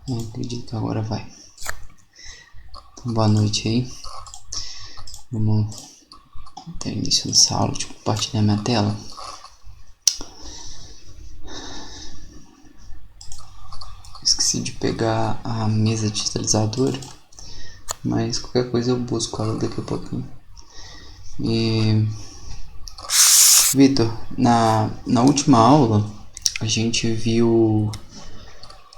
Não acredito que agora vai. Então, boa noite aí. Vamos ter início dessa aula. Deixa eu compartilhar minha tela. Esqueci de pegar a mesa digitalizadora, mas qualquer coisa eu busco ela daqui a pouquinho. E Vitor, na última aula a gente viu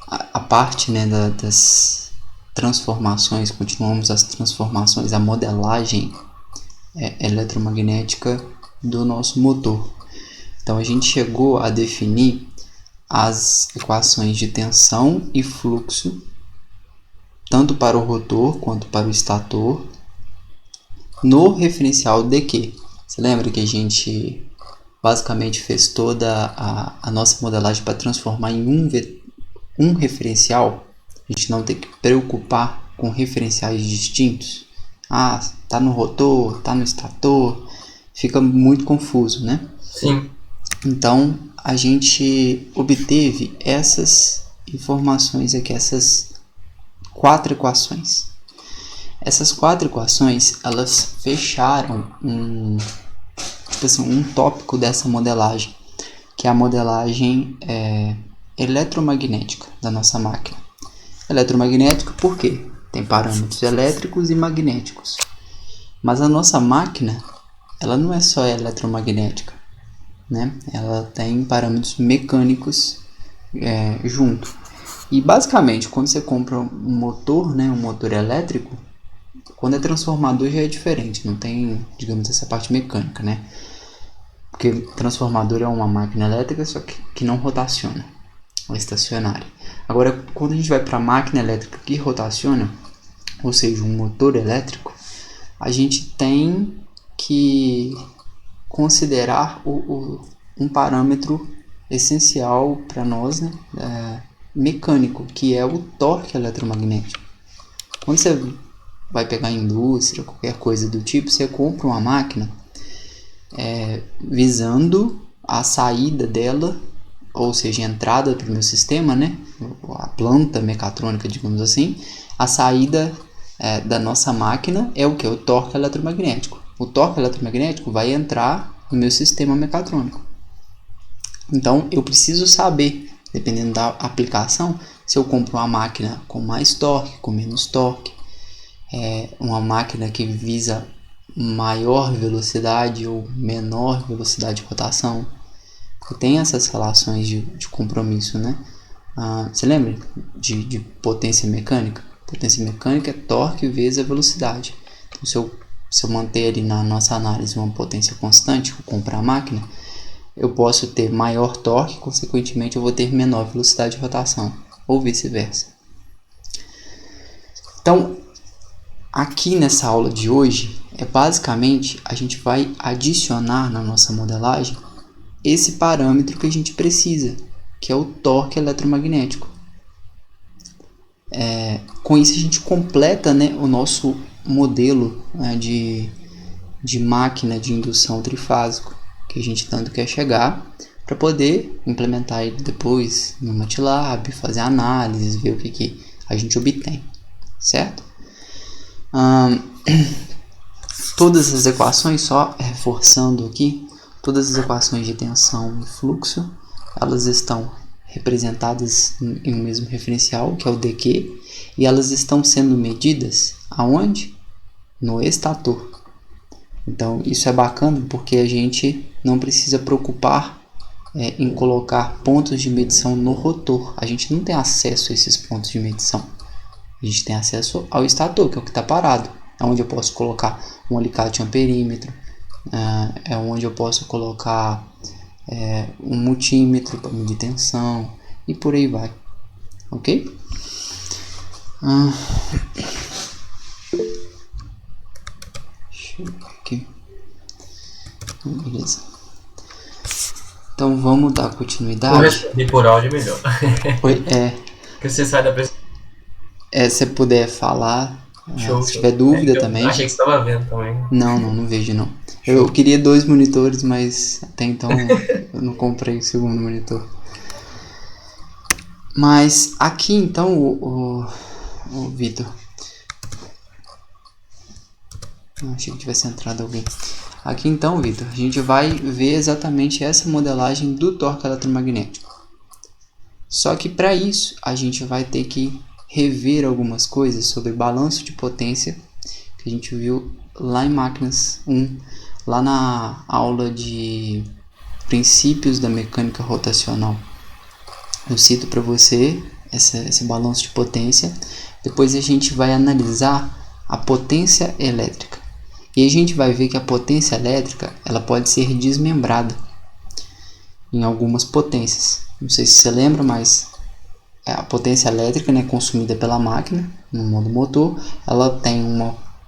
a parte, né, das transformações, continuamos as transformações, a modelagem eletromagnética do nosso motor. Então a gente chegou a definir as equações de tensão e fluxo, tanto para o rotor quanto para o estator, no referencial de quê? Você lembra que a gente basicamente fez toda a nossa modelagem para transformar em um referencial? A gente não tem que preocupar com referenciais distintos. Ah, tá no rotor, tá no estator, fica muito confuso, né? Sim. Então, a gente obteve essas informações aqui, essas 4 equações. Essas 4 equações, elas fecharam um tópico dessa modelagem, que é a modelagem eletromagnética da nossa máquina. Eletromagnética por quê? Tem parâmetros elétricos e magnéticos. Mas a nossa máquina, ela não é só eletromagnética, né? Ela tem parâmetros mecânicos junto. E basicamente, quando você compra um motor, né, um motor elétrico, quando é transformador já é diferente, não tem, digamos, essa parte mecânica, né? Porque transformador é uma máquina elétrica, só que não rotaciona, é estacionária. Agora, quando a gente vai para a máquina elétrica que rotaciona, ou seja, um motor elétrico, a gente tem que considerar um parâmetro essencial para nós, né, mecânico, que é o torque eletromagnético. Quando você vai pegar a indústria, qualquer coisa do tipo, você compra uma máquina visando a saída dela, ou seja, a entrada para o meu sistema, né, a planta mecatrônica, digamos assim, a saída da nossa máquina é o que? O torque eletromagnético. O torque eletromagnético vai entrar no meu sistema mecatrônico. Então, eu preciso saber, dependendo da aplicação, se eu compro uma máquina com mais torque, com menos torque, uma máquina que visa maior velocidade ou menor velocidade de rotação. Tem essas relações de compromisso, né? Você lembra de potência mecânica? Potência mecânica é torque vezes a velocidade. Então, se eu manter ali na nossa análise uma potência constante, eu comprar a máquina, eu posso ter maior torque, consequentemente eu vou ter menor velocidade de rotação, ou vice-versa. Então, aqui nessa aula de hoje, basicamente a gente vai adicionar na nossa modelagem esse parâmetro que a gente precisa, que é o torque eletromagnético. Com isso a gente completa, né, o nosso modelo, né, de máquina de indução trifásico que a gente tanto quer chegar, para poder implementar ele depois no MATLAB, fazer análises, ver o que a gente obtém, certo? Todas as equações, só reforçando aqui, todas as equações de tensão e fluxo, elas estão representadas em um mesmo referencial, que é o dQ, e elas estão sendo medidas aonde? No estator. Então, isso é bacana porque a gente não precisa preocupar em colocar pontos de medição no rotor. A gente não tem acesso a esses pontos de medição. A gente tem acesso ao estator, que é o que está parado. É onde eu posso colocar um alicate amperímetro, é onde eu posso colocar um multímetro para medir tensão e por aí vai, ok? Deixa eu ver aqui. Beleza. Então vamos dar Vou continuidade. responder por áudio melhor. Oi, Porque você sai da apresentação. se você puder falar, Show, se show. tiver dúvida Eu também. achei que você estava vendo também. Não vejo não. Eu Show. queria 2 monitores, mas até então eu não comprei o segundo monitor. Mas aqui então, o Vitor, não achei que tivesse entrado alguém. Aqui então, Vitor, a gente vai ver exatamente essa modelagem do torque eletromagnético. Só que para isso a gente vai ter que rever algumas coisas sobre balanço de potência que a gente viu lá em Máquinas 1, lá na aula de princípios da mecânica rotacional. Eu cito para você esse balanço de potência. Depois a gente vai analisar a potência elétrica. E a gente vai ver que a potência elétrica ela pode ser desmembrada em algumas potências. Não sei se você lembra, mas a potência elétrica, né, consumida pela máquina no modo motor, ela tem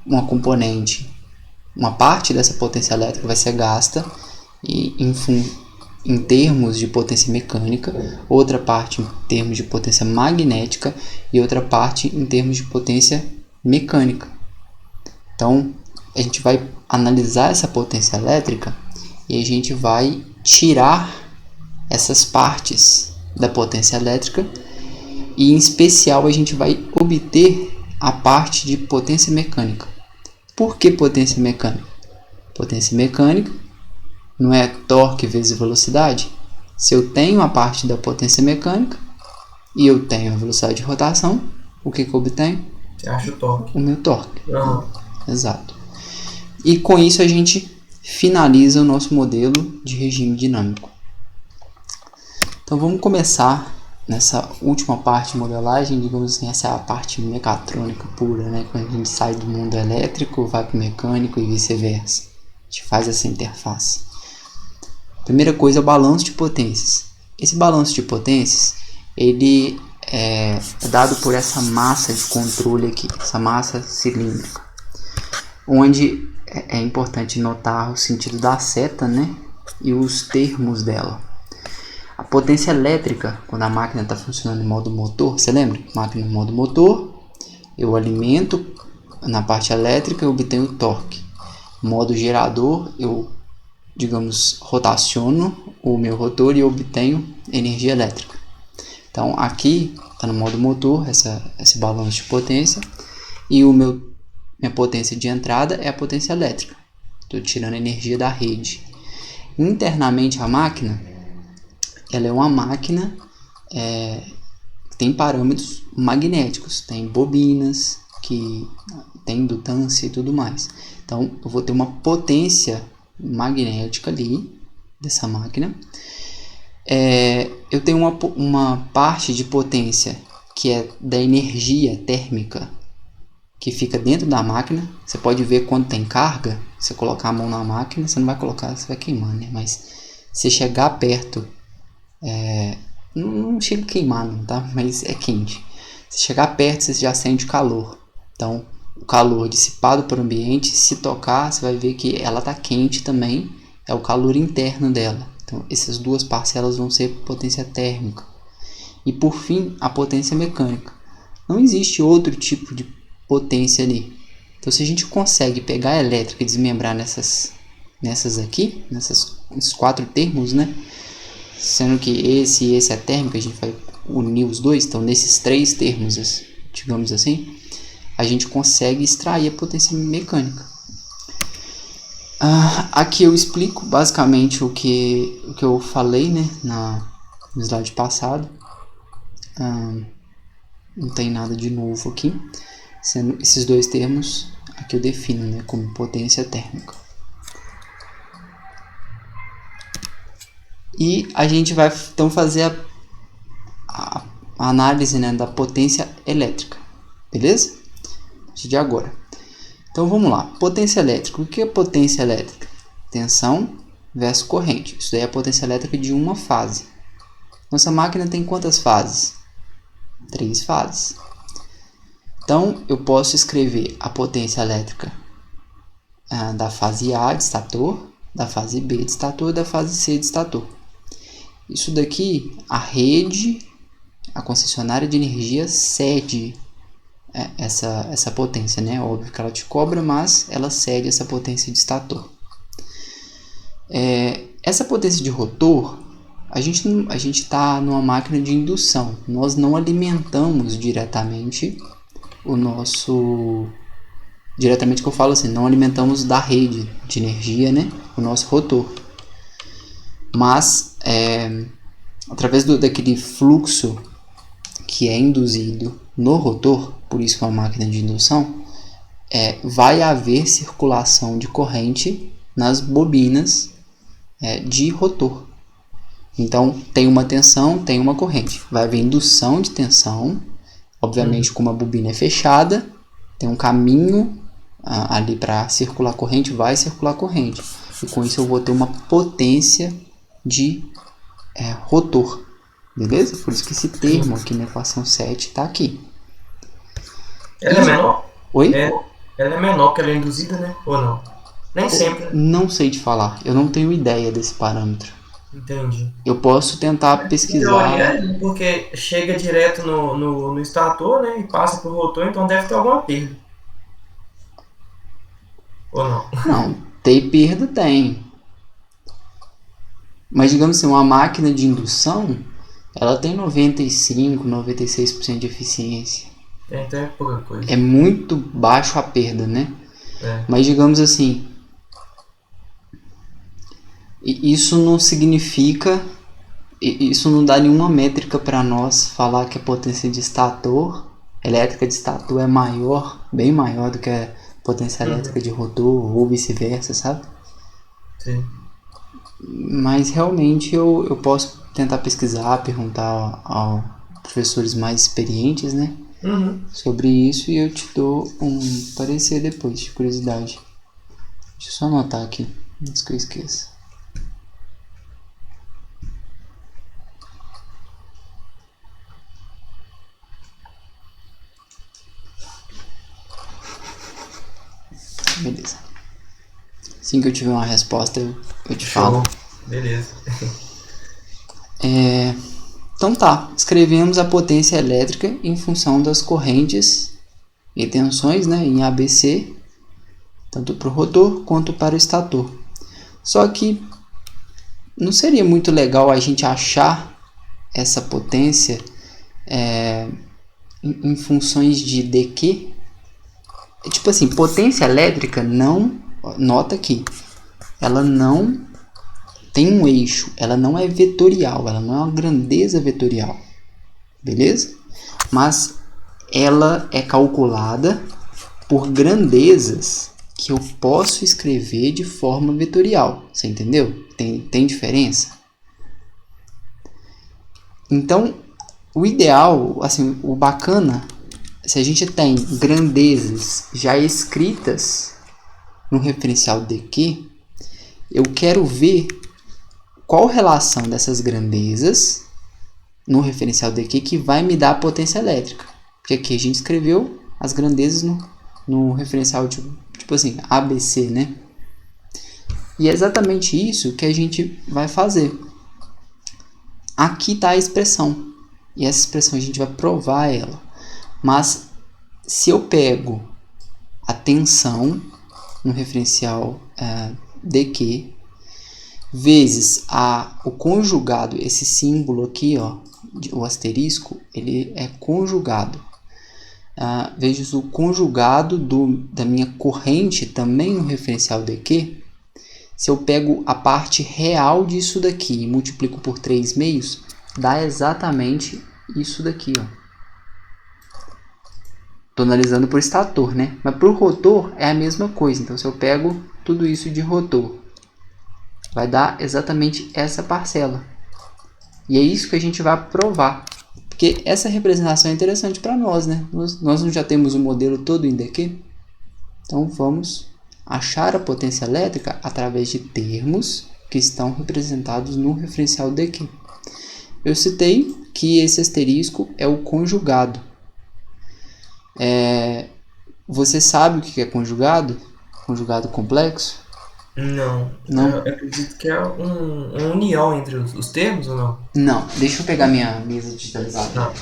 uma componente, uma parte dessa potência elétrica vai ser gasta em termos de potência mecânica, outra parte em termos de potência magnética e outra parte em termos de potência mecânica. Então, a gente vai analisar essa potência elétrica e a gente vai tirar essas partes da potência elétrica e, em especial, a gente vai obter a parte de potência mecânica. Por que potência mecânica? Potência mecânica não é torque vezes velocidade? Se eu tenho a parte da potência mecânica e eu tenho a velocidade de rotação, o que eu obtenho? Você acha o torque. O meu torque. Uhum. Exato. E com isso a gente finaliza o nosso modelo de regime dinâmico. Então vamos começar nessa última parte de modelagem, digamos assim, essa é a parte mecatrônica pura, né? Quando a gente sai do mundo elétrico, vai para o mecânico e vice-versa. A gente faz essa interface. Primeira coisa é o balanço de potências. Esse balanço de potências, ele é dado por essa massa de controle aqui, essa massa cilíndrica, onde é importante notar o sentido da seta, né? E os termos dela. A potência elétrica, quando a máquina está funcionando em modo motor, você lembra? Máquina em modo motor, eu alimento na parte elétrica e obtenho torque. Modo gerador, eu, digamos, rotaciono o meu rotor e obtenho energia elétrica. Então aqui está no modo motor, esse balanço de potência, e minha potência de entrada é a potência elétrica. Estou tirando energia da rede. Internamente a máquina, ela é uma máquina que tem parâmetros magnéticos, tem bobinas, que tem indutância e tudo mais. Então eu vou ter uma potência magnética ali dessa máquina. Eu tenho uma parte de potência que é da energia térmica que fica dentro da máquina. Você pode ver quando tem carga, você colocar a mão na máquina, você não vai colocar, você vai queimar, né? Mas se chegar perto, não chega a queimar, não, tá? Mas é quente. Se chegar perto, você já sente calor. Então, o calor dissipado para o ambiente, se tocar, você vai ver que ela está quente também. É o calor interno dela. Então, essas duas parcelas vão ser potência térmica. E por fim, a potência mecânica. Não existe outro tipo de potência ali. Então, se a gente consegue pegar a elétrica e desmembrar nessas aqui, nesses quatro termos, né? Sendo que esse e esse é térmico, a gente vai unir os dois. Então, nesses três termos, digamos assim, a gente consegue extrair a potência mecânica. Aqui eu explico basicamente o que eu falei, né, no slide passado. Não tem nada de novo aqui. Sendo esses dois termos, aqui eu defino, né, como potência térmica. E a gente vai então fazer a análise, né, da potência elétrica, beleza? A partir de agora. Então vamos lá, potência elétrica. O que é potência elétrica? Tensão versus corrente. Isso daí é a potência elétrica de uma fase. Nossa máquina tem quantas fases? 3 fases. Então eu posso escrever a potência elétrica da fase A de estator, da fase B de estator e da fase C de estator. Isso daqui, a rede, a concessionária de energia cede essa potência, né? Óbvio que ela te cobra, mas ela cede essa potência de estator. Essa potência de rotor, a gente está numa máquina de indução. Nós não alimentamos diretamente o nosso... Diretamente que eu falo assim, não alimentamos da rede de energia, né, o nosso rotor. Mas, através daquele fluxo que é induzido no rotor, por isso que é uma máquina de indução, vai haver circulação de corrente nas bobinas de rotor. Então, tem uma tensão, tem uma corrente. Vai haver indução de tensão. Obviamente, como a bobina é fechada, tem um caminho ali para circular corrente, vai circular corrente. E com isso eu vou ter uma potência de rotor. Beleza? Por isso que esse termo aqui na equação 7 está aqui. Ela é menor? Oi? Ela é menor que ela é induzida, né? Ou não? Nem sempre. Não sei te falar. Eu não tenho ideia desse parâmetro. Entendi. Eu posso tentar pesquisar. Teoria, porque chega direto no estator, né? E passa pro rotor, então deve ter alguma perda. Ou não? Não, ter perda tem. Mas digamos assim, uma máquina de indução, ela tem 95, 96% de eficiência. Então é pouca coisa. É muito baixo a perda, né? Mas digamos assim, isso não significa, isso não dá nenhuma métrica para nós falar que a potência de estator, elétrica de estator é maior, bem maior do que a potência elétrica de rotor ou vice-versa, sabe? Sim. Mas realmente eu posso tentar pesquisar, perguntar a professores mais experientes, né? Sobre isso, e eu te dou um parecer depois, de curiosidade. Deixa eu só anotar aqui, antes que eu esqueça. Beleza. Assim que eu tiver uma resposta, eu te falo. Beleza. Então tá, escrevemos a potência elétrica em função das correntes e tensões, né, em ABC, tanto para o rotor quanto para o estator. Só que não seria muito legal a gente achar essa potência em funções de dq? Tipo assim, potência elétrica não... Nota aqui, ela não tem um eixo, ela não é vetorial, ela não é uma grandeza vetorial, beleza? Mas ela é calculada por grandezas que eu posso escrever de forma vetorial, você entendeu? Tem diferença? Então, o ideal, assim, o bacana, se a gente tem grandezas já escritas no referencial dq, eu quero ver qual relação dessas grandezas no referencial dq que vai me dar a potência elétrica. Porque aqui a gente escreveu as grandezas no referencial tipo assim, ABC, né? E é exatamente isso que a gente vai fazer. Aqui está a expressão. E essa expressão a gente vai provar ela. Mas se eu pego a tensão no referencial dq vezes o conjugado, esse símbolo aqui, ó, o asterisco, ele é conjugado, vezes o conjugado da minha corrente também no referencial dq, se eu pego a parte real disso daqui e multiplico por 3 meios, dá exatamente isso daqui, ó. Estou analisando por estator, né? Mas para o rotor é a mesma coisa. Então, se eu pego tudo isso de rotor, vai dar exatamente essa parcela. E é isso que a gente vai provar. Porque essa representação é interessante para nós, né? Nós já temos o modelo todo em dq. Então, vamos achar a potência elétrica através de termos que estão representados no referencial dq. Eu citei que esse asterisco é o conjugado. Você sabe o que é conjugado? Conjugado complexo? Não. Eu acredito que é uma união entre os termos ou não? Não. Deixa eu pegar minha mesa digitalizada. Não.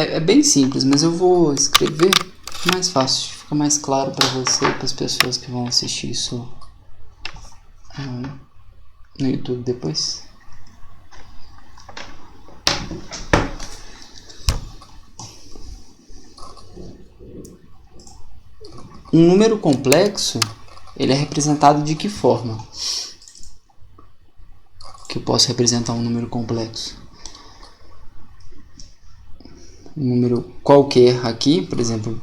É bem simples, mas eu vou escrever mais fácil, fica mais claro para você e para as pessoas que vão assistir isso no YouTube depois. Um número complexo, ele é representado de que forma? Que eu posso representar um número complexo? Um número qualquer aqui, por exemplo,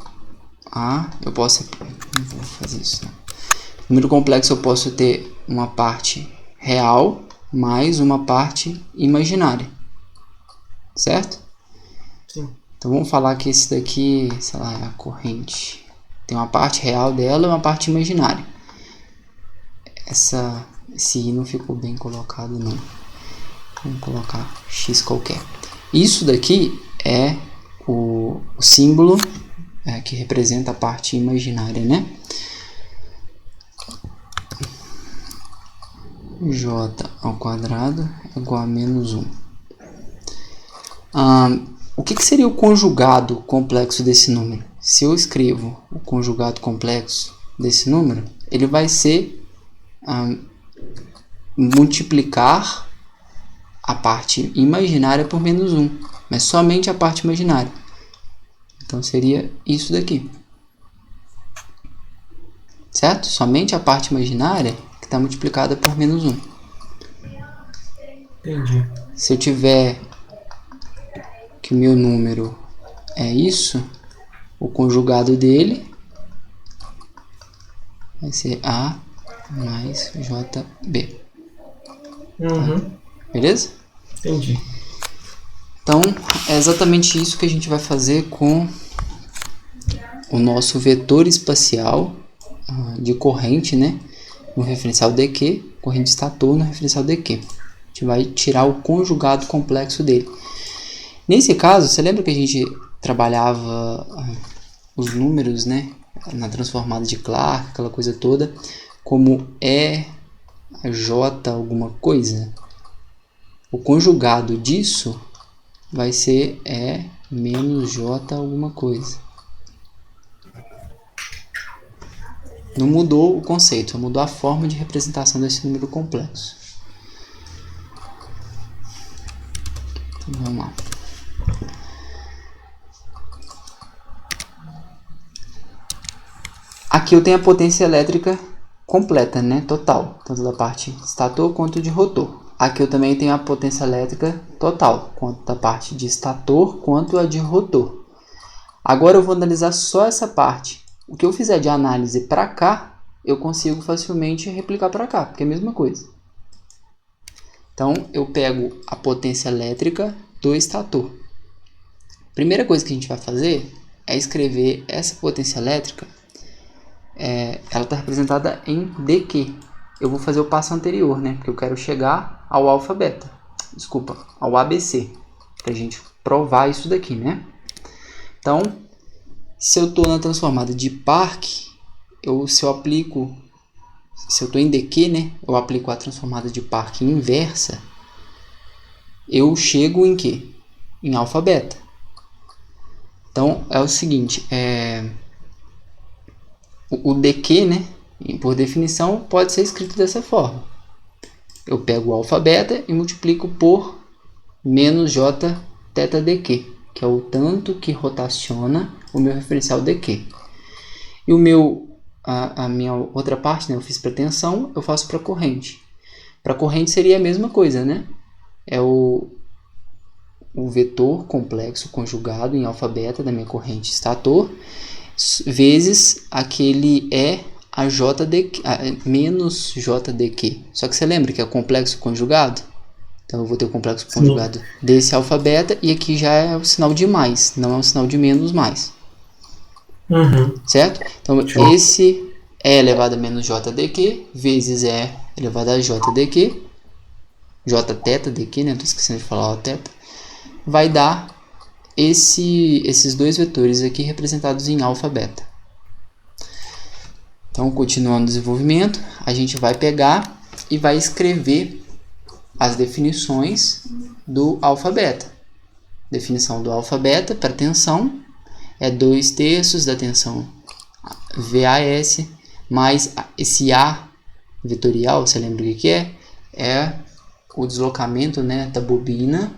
eu posso... Não vou fazer isso, não. Número complexo eu posso ter uma parte real mais uma parte imaginária. Certo? Sim. Então vamos falar que esse daqui, sei lá, é a corrente. Tem uma parte real dela e uma parte imaginária. Esse i não ficou bem colocado, não. Vamos colocar x qualquer. Isso daqui é o símbolo que representa a parte imaginária, né? J ao quadrado é igual a menos 1. O que seria o conjugado complexo desse número? Se eu escrevo o conjugado complexo desse número, ele vai ser multiplicar a parte imaginária por menos 1, mas somente a parte imaginária. Então seria isso daqui. Certo? Somente a parte imaginária que está multiplicada por menos 1. Entendi. Se eu tiver que o meu número é isso, o conjugado dele vai ser A mais JB. Beleza? Entendi. Então, é exatamente isso que a gente vai fazer com o nosso vetor espacial de corrente, né? No referencial dq, corrente estator no referencial dq. A gente vai tirar o conjugado complexo dele. Nesse caso, você lembra que a gente trabalhava os números, né, na transformada de Clarke, aquela coisa toda, como E a J alguma coisa? O conjugado disso vai ser E menos J alguma coisa. Não mudou o conceito, só mudou a forma de representação desse número complexo. Então, vamos lá. Aqui eu tenho a potência elétrica completa, né? Total, tanto da parte estator quanto de rotor. Aqui eu também tenho a potência elétrica total, tanto da parte de estator quanto a de rotor. Agora eu vou analisar só essa parte. O que eu fizer de análise para cá, eu consigo facilmente replicar para cá, porque é a mesma coisa. Então eu pego a potência elétrica do estator. Primeira coisa que a gente vai fazer é escrever essa potência elétrica. Ela está representada em dq. Eu vou fazer o passo anterior, né? Porque eu quero chegar ao alfa beta. Desculpa, ao ABC. Para a gente provar isso daqui, né? Então, se eu estou na transformada de Park, se eu estou em dq, né? Eu aplico a transformada de Park inversa. Eu chego em quê? Em alfa beta. Então, é o seguinte, o dq, né, por definição, pode ser escrito dessa forma. Eu pego o alfa beta e multiplico por menos j θ dq, que é o tanto que rotaciona o meu referencial dq. E a minha outra parte, né, eu fiz para tensão, eu faço para corrente. Para corrente seria a mesma coisa, né? É o vetor complexo conjugado em alfa beta da minha corrente estator, vezes aquele a JDQ, menos JDQ. Só que você lembra que é o complexo conjugado? Então eu vou ter o complexo conjugado desse alfa beta e aqui já é o sinal de mais, não é um sinal de menos mais. Certo? Então esse é elevado a menos JDQ vezes E elevado a JDQ, Jθ dq, né? Estou esquecendo de falar o θ, vai dar esses dois vetores aqui representados em alfa beta. Então, continuando o desenvolvimento, a gente vai pegar e vai escrever as definições do alfa beta. definição do alfa beta para tensão é 2/3 da tensão VAS mais esse A vetorial, você lembra o que é? É o deslocamento, né, da bobina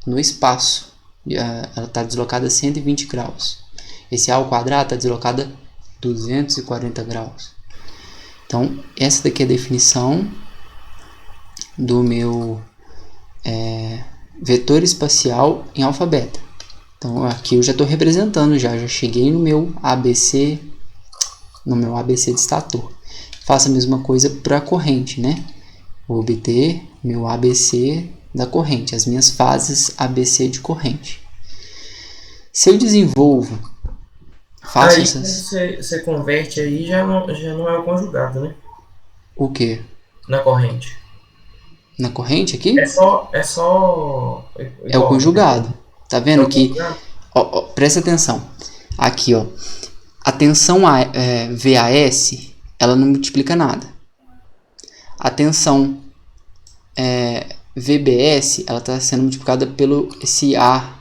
no espaço. Ela está deslocada a 120 graus. Esse A ao quadrado está deslocada 240 graus. Então, essa daqui é a definição do meu vetor espacial em alfa beta. Então, aqui eu já estou representando, já cheguei no meu ABC de estator. Faço a mesma coisa para a corrente, né? Vou obter meu ABC da corrente, as minhas fases ABC de corrente. Se eu desenvolvo, faço Aí essas... você converte aí, já não é o conjugado, né? O que? Na corrente. Na corrente aqui? É só É o conjugado. Tá É vendo o que... conjugado? Ó, presta atenção. Aqui, ó. A tensão VAS, ela não multiplica nada. A tensão VBS, ela está sendo multiplicada pelo esse A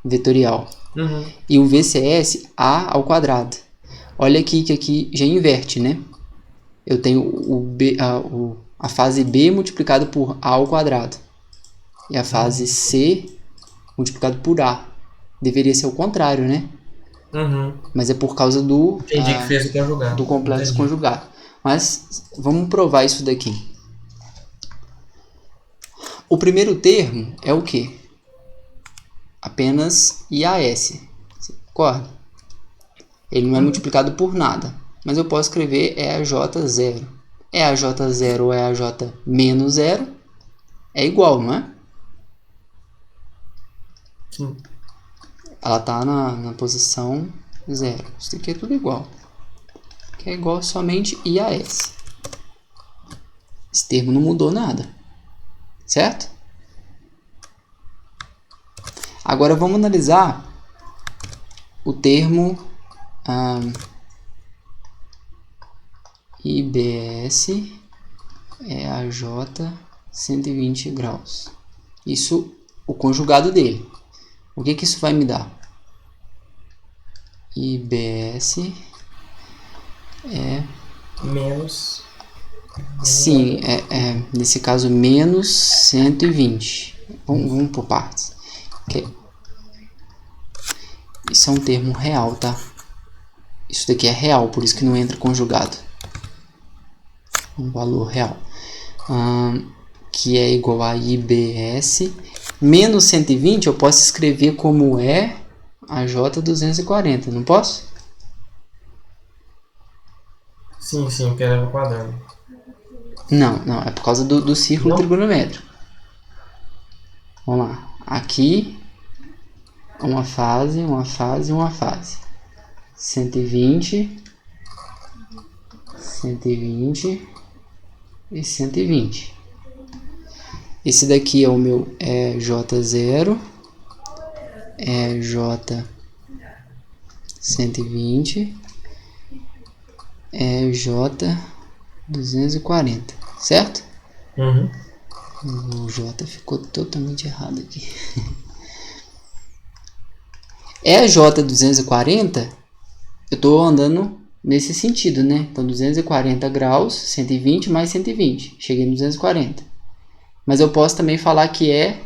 vetorial. Uhum. E o VCS, A ao quadrado. Olha aqui que aqui já inverte, né? Eu tenho a fase B multiplicado por A ao quadrado. E a fase C multiplicado por A. Deveria ser o contrário, né? Uhum. Mas é por causa do, Entendi que fez o conjugado. do complexo Entendi. conjugado. Mas vamos provar isso daqui. O primeiro termo é o quê? Apenas IAS. Você concorda? Ele não é multiplicado por nada. Mas eu posso escrever EAJ0. EAJ0 ou EAJ menos 0 é igual, não é? Sim. Ela está na posição 0. Isso aqui é tudo igual. Que é igual somente IAS. Esse termo não mudou nada. Certo? Agora vamos analisar o termo IBS EAJ 120 graus. Isso, o conjugado dele. O que isso vai me dar? IBS é... Menos. Sim, nesse caso menos 120. Vamos por partes. Okay. Isso é um termo real, tá? Isso daqui é real, por isso que não entra conjugado. Um valor real. Que é igual a IBS. Menos 120 eu posso escrever como AJ240, não posso? Sim, porque era no quadrado. Não, é por causa do círculo trigonométrico. Vamos lá. Aqui, uma fase. 120 e 120. Esse daqui é o meu J0, J 120, J 240, certo? Uhum. O J ficou totalmente errado aqui. J 240, eu estou andando nesse sentido, né? Então 240 graus, 120 mais 120, cheguei no 240. Mas eu posso também falar que é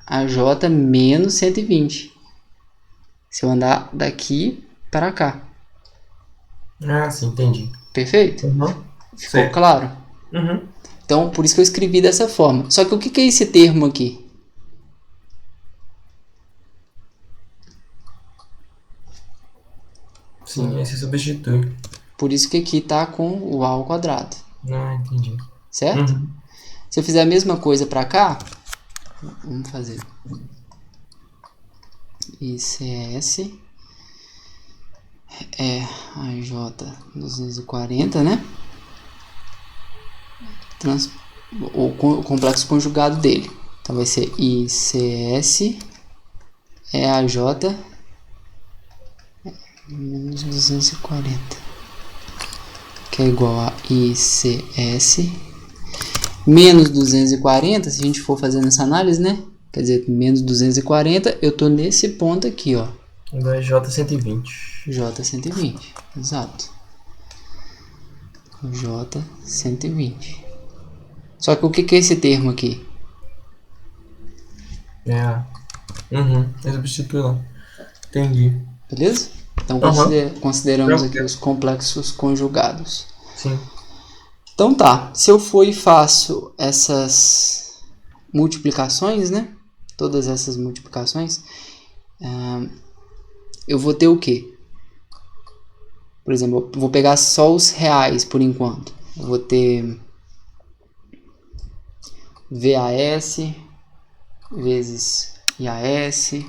AJ menos 120. Se eu andar daqui para cá. Ah, sim, entendi. Perfeito? Uhum. Ficou Certo. claro? Uhum. Então, por isso que eu escrevi dessa forma. Só que o que é esse termo aqui? Sim, aí você substitui. Por isso que aqui está com o A ao quadrado. Ah, entendi. Certo? Uhum. Se eu fizer a mesma coisa para cá, vamos fazer ICS AJ 240, né? O complexo conjugado dele. Então vai ser ICS AJ menos 240, que é igual a ICS menos 240, se a gente for fazendo essa análise, né? quer dizer, menos 240, eu tô nesse ponto aqui, ó. Da J120. J120, exato. J120. Só que o que é esse termo aqui? Eu substitui lá. Entendi. Beleza? Então consideramos aqui os complexos conjugados. Sim. Então tá, se eu for e faço essas multiplicações, né? Todas essas multiplicações, eu vou ter o quê? Por exemplo, eu vou pegar só os reais por enquanto. Eu vou ter VAS vezes IAS.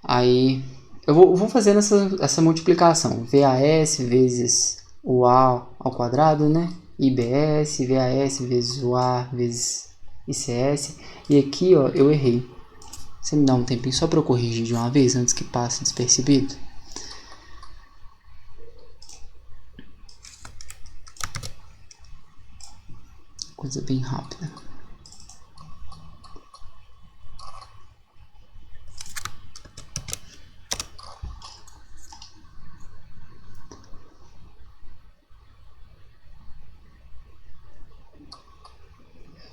Aí eu vou fazendo essa multiplicação. VAS vezes o A ao quadrado, né? IBS, VAS vezes o A vezes ICS. E aqui, ó, eu errei. Você me dá um tempinho só para eu corrigir de uma vez antes que passe despercebido? Coisa bem rápida.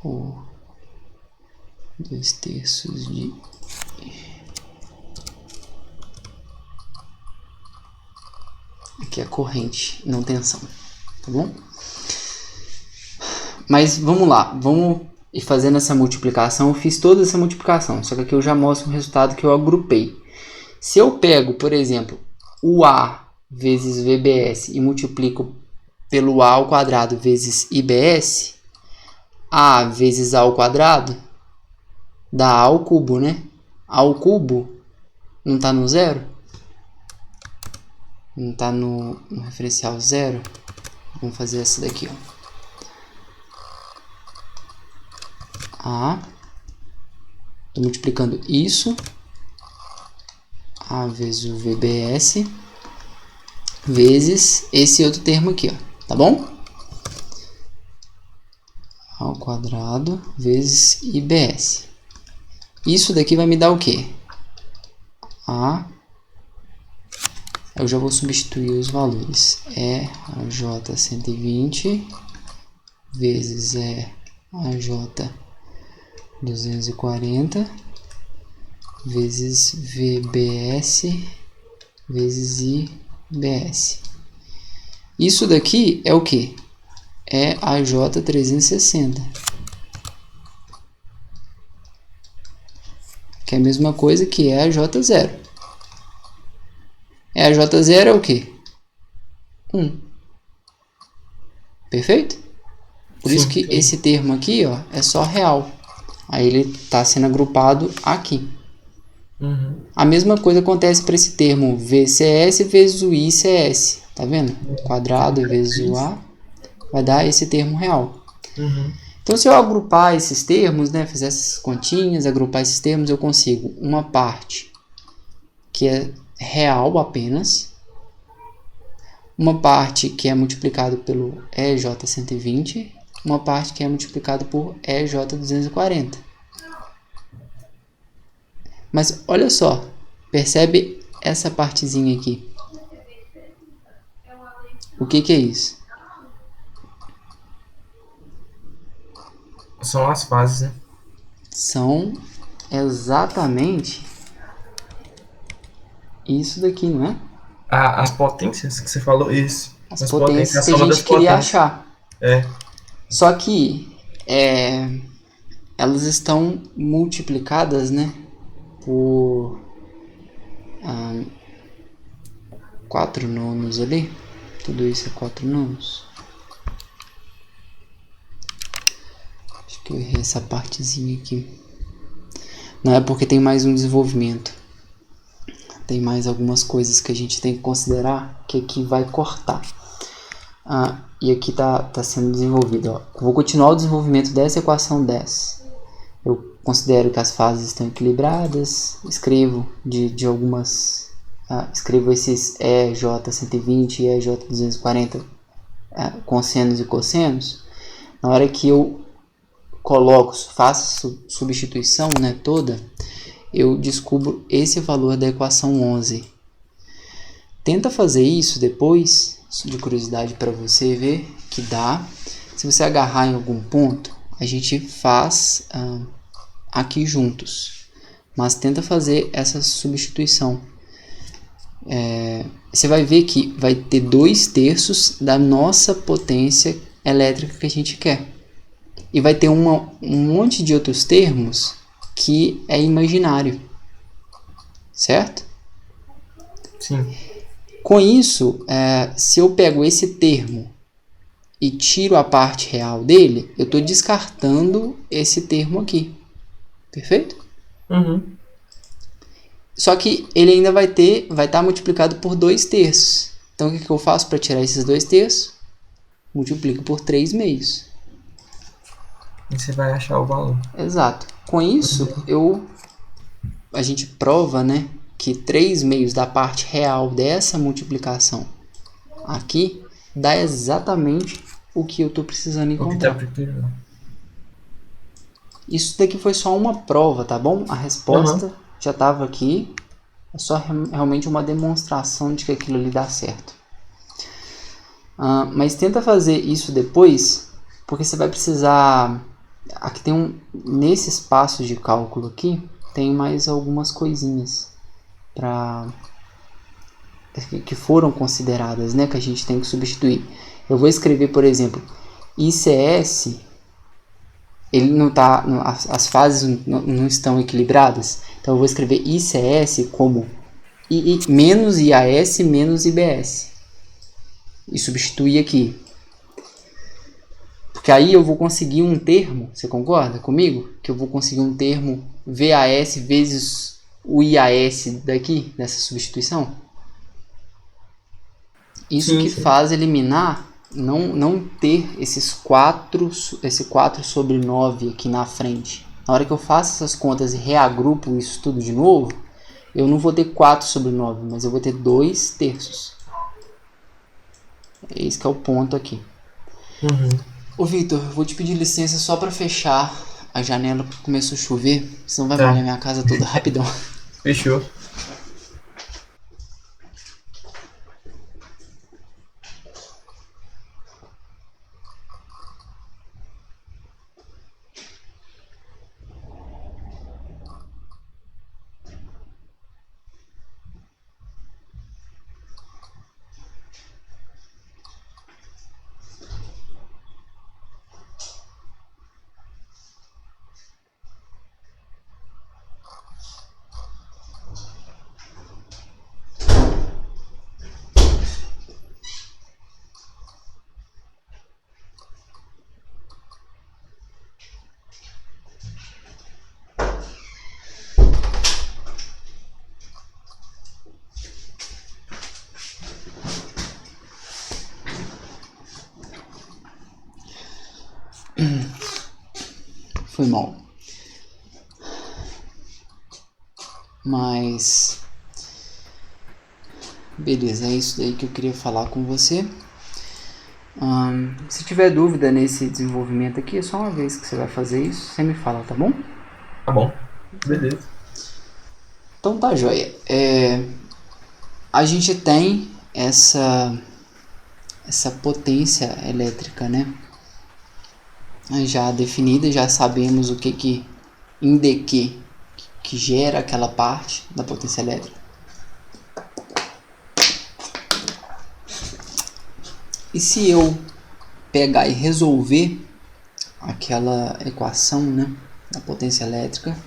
Ou 2/3 de... Aqui é corrente, não tensão, tá bom? Mas vamos lá, vamos ir fazendo essa multiplicação. Eu fiz toda essa multiplicação, só que aqui eu já mostro o resultado que eu agrupei. Se eu pego, por exemplo, o A vezes VBS e multiplico pelo A ao quadrado vezes IBS, A vezes A ao quadrado dá A ao cubo, né? A ao cubo não está no zero? Não está no referencial zero? Vamos fazer essa daqui, ó. A, estou multiplicando isso, A vezes o VBS, vezes esse outro termo aqui, ó, tá bom? A ao quadrado vezes IBS. Isso daqui vai me dar o quê? Eu já vou substituir os valores. É a J120 vezes a J240 vezes VBS vezes IBS. Isso daqui é o que? É a J360. Que é a mesma coisa que é a J0. A J0 é o que? 1. Perfeito? Por isso que esse termo aqui, ó, é só real. Aí ele está sendo agrupado aqui. A mesma coisa acontece para esse termo VCS vezes o ICS. Tá vendo? Quadrado vezes o A vai dar esse termo real. Então, se eu agrupar esses termos, né, fizer essas continhas, agrupar esses termos, eu consigo uma parte que é real apenas, uma parte que é multiplicado pelo EJ120, uma parte que é multiplicado por EJ240. Mas olha só, percebe essa partezinha aqui? O que é isso? São as fases, né? São exatamente isso daqui, não é? As potências que você falou, isso. As potências que a gente queria achar. Só que elas estão multiplicadas, né, por 4 nonos ali. Tudo isso é 4 nonos. Acho que eu errei essa partezinha aqui. Não é porque tem mais um desenvolvimento. Tem mais algumas coisas que a gente tem que considerar que aqui vai cortar. E aqui tá sendo desenvolvido. Ó. Vou continuar o desenvolvimento dessa equação 10. Eu considero que as fases estão equilibradas. Escrevo de algumas... escrevo esses EJ120 e EJ240 com senos e cossenos. Na hora que eu coloco, faço substituição, né, toda, eu descubro esse valor da equação 11. Tenta fazer isso depois, de curiosidade para você ver que dá. Se você agarrar em algum ponto, a gente faz aqui juntos. Mas tenta fazer essa substituição. Você vai ver que vai ter 2/3 da nossa potência elétrica que a gente quer. E vai ter um monte de outros termos que é imaginário. Certo? Sim. Com isso, se eu pego esse termo e tiro a parte real dele, eu estou descartando esse termo aqui. Perfeito? Uhum. Só que ele ainda vai estar multiplicado por 2/3. Então, o que eu faço para tirar esses 2/3? Multiplico por 3/2. E você vai achar o valor. Exato. Com isso, a gente prova, né, que 3/2 da parte real dessa multiplicação aqui dá exatamente o que eu estou precisando encontrar. O que tá precisando. Isso daqui foi só uma prova, tá bom? A resposta já estava aqui. É só realmente uma demonstração de que aquilo ali dá certo. Mas tenta fazer isso depois, porque você vai precisar... Aqui tem nesse espaço de cálculo aqui, tem mais algumas coisinhas que foram consideradas, né, que a gente tem que substituir. Eu vou escrever, por exemplo, ICS, ele não tá, as fases não estão equilibradas, então eu vou escrever ICS como menos IAS menos IBS e substituir aqui. Porque aí eu vou conseguir um termo, você concorda comigo? Que eu vou conseguir um termo VAS vezes o IAS daqui, dessa substituição. Isso Sim, que sim. faz eliminar, não ter esse 4 sobre 9 aqui na frente. Na hora que eu faço essas contas e reagrupo isso tudo de novo, eu não vou ter 4 sobre 9, mas eu vou ter 2/3. Esse que é o ponto aqui. Ô Victor, vou te pedir licença só para fechar a janela porque começou a chover, senão vai molhar minha casa toda rapidão. Fechou. Foi mal. Mas... beleza, é isso daí que eu queria falar com você. Se tiver dúvida nesse desenvolvimento aqui, é só uma vez que você vai fazer isso, você me fala, tá bom? Tá bom. Beleza. Então tá, joia. A gente tem essa potência elétrica, né? Já definida, já sabemos o que gera aquela parte da potência elétrica. E se eu pegar e resolver aquela equação, né, da potência elétrica,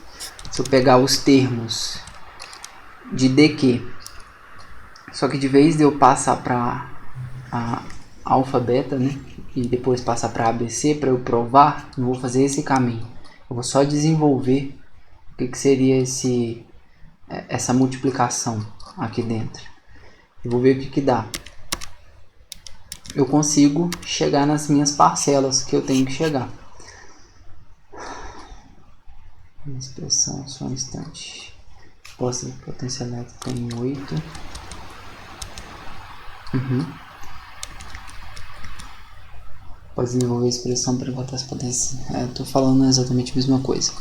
se eu pegar os termos de dq, só que de vez de eu passar para a alfa beta, né, e depois passar para ABC para eu provar, não vou fazer esse caminho. Eu vou só desenvolver o que seria essa multiplicação aqui dentro. Eu vou ver o que dá. Eu consigo chegar nas minhas parcelas que eu tenho que chegar. Expressão, só um instante. Posta de potência elétrica em 8. Pode desenvolver a expressão para encontrar as potências. Estou falando exatamente a mesma coisa.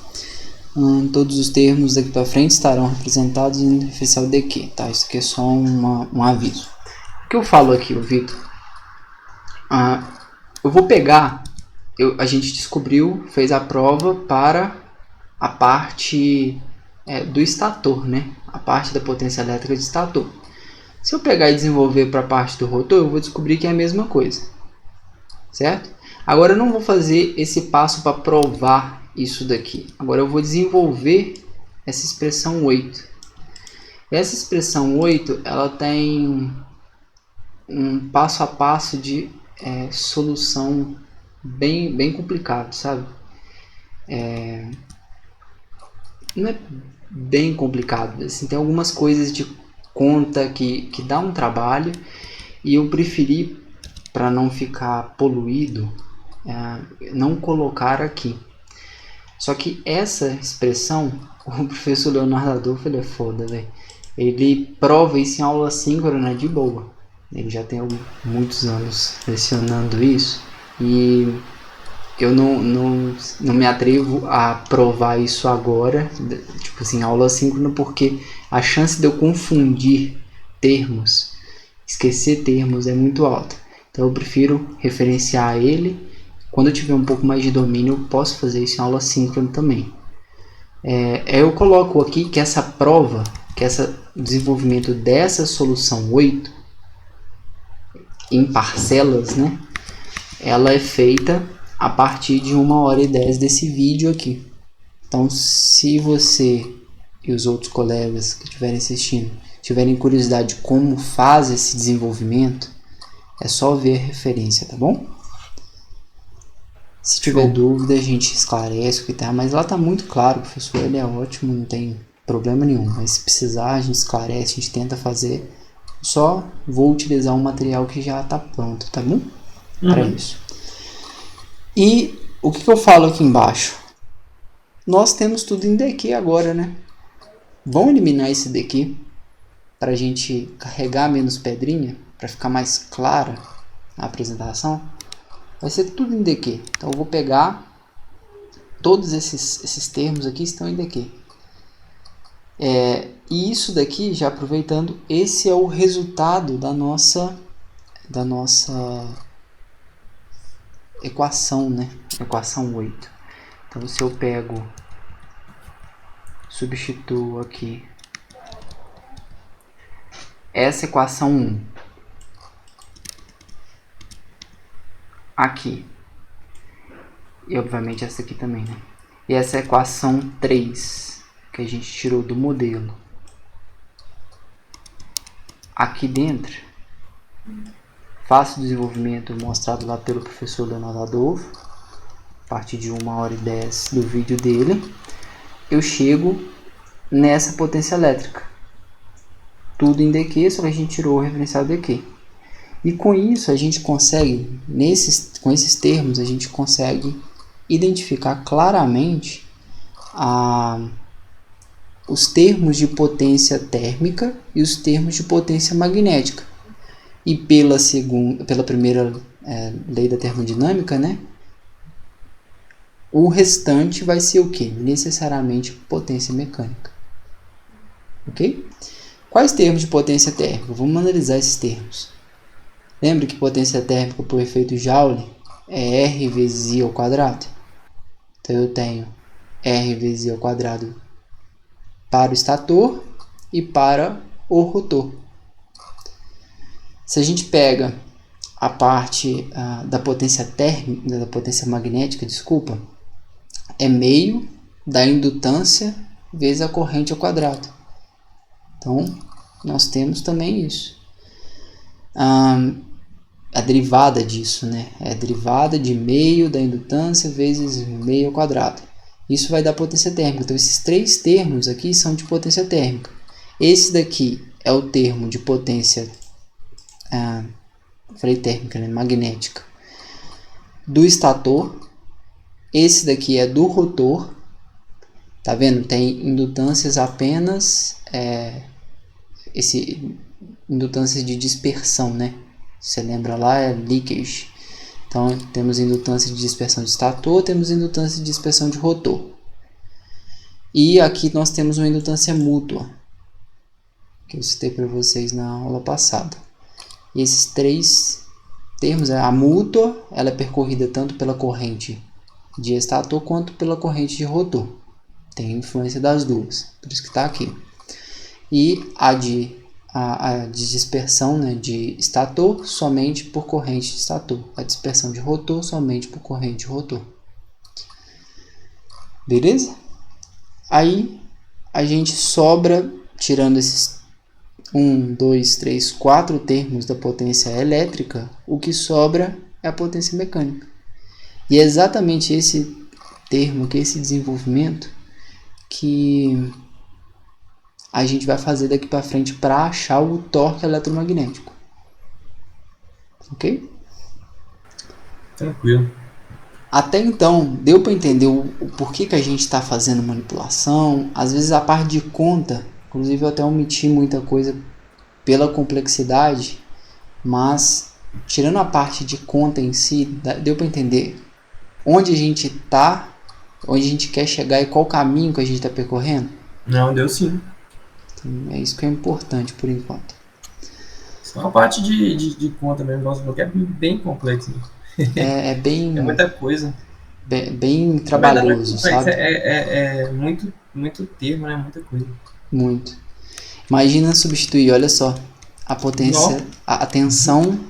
Todos os termos daqui para frente estarão representados em referencial de que, tá? Isso aqui é só um aviso. O que eu falo aqui, Vitor? Eu vou pegar, a gente descobriu, fez a prova para a parte do estator, né? A parte da potência elétrica de estator. Se eu pegar e desenvolver para a parte do rotor, eu vou descobrir que é a mesma coisa, certo? Agora eu não vou fazer esse passo para provar isso daqui. Agora eu vou desenvolver essa expressão 8. Essa expressão 8, ela tem um passo a passo de solução bem complicado, sabe? Não é bem complicado, assim, tem algumas coisas de conta que dá um trabalho, e eu preferi, para não ficar poluído, não colocar aqui. Só que essa expressão, o professor Leonardo Adolfo, ele é foda, velho. Ele prova isso em aula síncrona de boa. Ele já tem muitos anos lecionando isso, e eu não me atrevo a provar isso agora, tipo assim, aula síncrona, porque a chance de eu confundir termos, esquecer termos, é muito alta. Então eu prefiro referenciar ele. Quando eu tiver um pouco mais de domínio, eu posso fazer isso em aula síncrona também. Eu coloco aqui que essa prova, que esse desenvolvimento dessa solução 8, em parcelas, né? Ela é feita a partir de 1h10 desse vídeo aqui. Então, se você e os outros colegas que estiverem assistindo tiverem curiosidade de como faz esse desenvolvimento, é só ver a referência, tá bom? Se tiver dúvida, a gente esclarece o que tá, mas lá tá muito claro, o professor, ele é ótimo, não tem problema nenhum. Mas se precisar, a gente esclarece, a gente tenta fazer. Só vou utilizar um material que já tá pronto, tá bom? Para isso. E o que eu falo aqui embaixo? Nós temos tudo em DQ agora, né? Vamos eliminar esse DQ para a gente carregar menos pedrinha, para ficar mais clara a apresentação. Vai ser tudo em DQ. Então eu vou pegar todos esses termos aqui, estão em DQ. E isso daqui, já aproveitando, esse é o resultado da nossa equação, né? Equação 8. Então se eu pego, substituo aqui essa equação 1 aqui, e obviamente essa aqui também, né? E essa equação 3 que a gente tirou do modelo aqui dentro, faço o desenvolvimento mostrado lá pelo professor Leonardo Adolfo, a partir de 1h10 do vídeo dele. Eu chego nessa potência elétrica, tudo em DQ, só que a gente tirou o referencial DQ. E com isso a gente consegue, com esses termos, a gente consegue identificar claramente os termos de potência térmica e os termos de potência magnética. E pela primeira lei da termodinâmica, né? O restante vai ser o quê? Necessariamente potência mecânica. Ok? Quais termos de potência térmica? Vamos analisar esses termos. Lembra que potência térmica por efeito Joule é R vezes I ao quadrado? Então eu tenho R vezes I ao quadrado para o estator e para o rotor. Se a gente pega a parte da potência térmica, da potência magnética, desculpa, é meio da indutância vezes a corrente ao quadrado. Então, nós temos também isso. A derivada disso, né? É a derivada de meio da indutância vezes meio ao quadrado. Isso vai dar potência térmica. Então, esses três termos aqui são de potência térmica. Esse daqui é o termo de potência, falei térmica, né? Magnética, do estator. Esse daqui é do rotor. Tá vendo? Tem indutâncias apenas, indutâncias de dispersão, né? Você lembra lá, é leakage. Então, temos indutância de dispersão de estator, temos indutância de dispersão de rotor. E aqui nós temos uma indutância mútua, que eu citei para vocês na aula passada. E esses três termos, a mútua, ela é percorrida tanto pela corrente de estator quanto pela corrente de rotor. Tem influência das duas, por isso que está aqui. E a de dispersão, né, de estator somente por corrente de estator. A dispersão de rotor somente por corrente de rotor. Beleza? Aí a gente sobra, tirando esses 1, 2, 3, 4 termos da potência elétrica, o que sobra é a potência mecânica. E é exatamente esse termo, que esse desenvolvimento que a gente vai fazer daqui para frente para achar o torque eletromagnético. Ok? Tranquilo. Até então, deu para entender o porquê que a gente está fazendo manipulação. Às vezes a parte de conta, inclusive eu até omiti muita coisa pela complexidade, mas tirando a parte de conta em si, deu para entender onde a gente está, onde a gente quer chegar e qual caminho que a gente está percorrendo? Não, deu sim. Então, é isso que é importante por enquanto. Só a parte de conta mesmo, nossa, porque é bem complexo. É bem, É muita coisa. bem trabalhoso, Na verdade, sabe? é muito termo, né? Muita coisa. Muito. Imagina substituir, olha só, a potência, a tensão,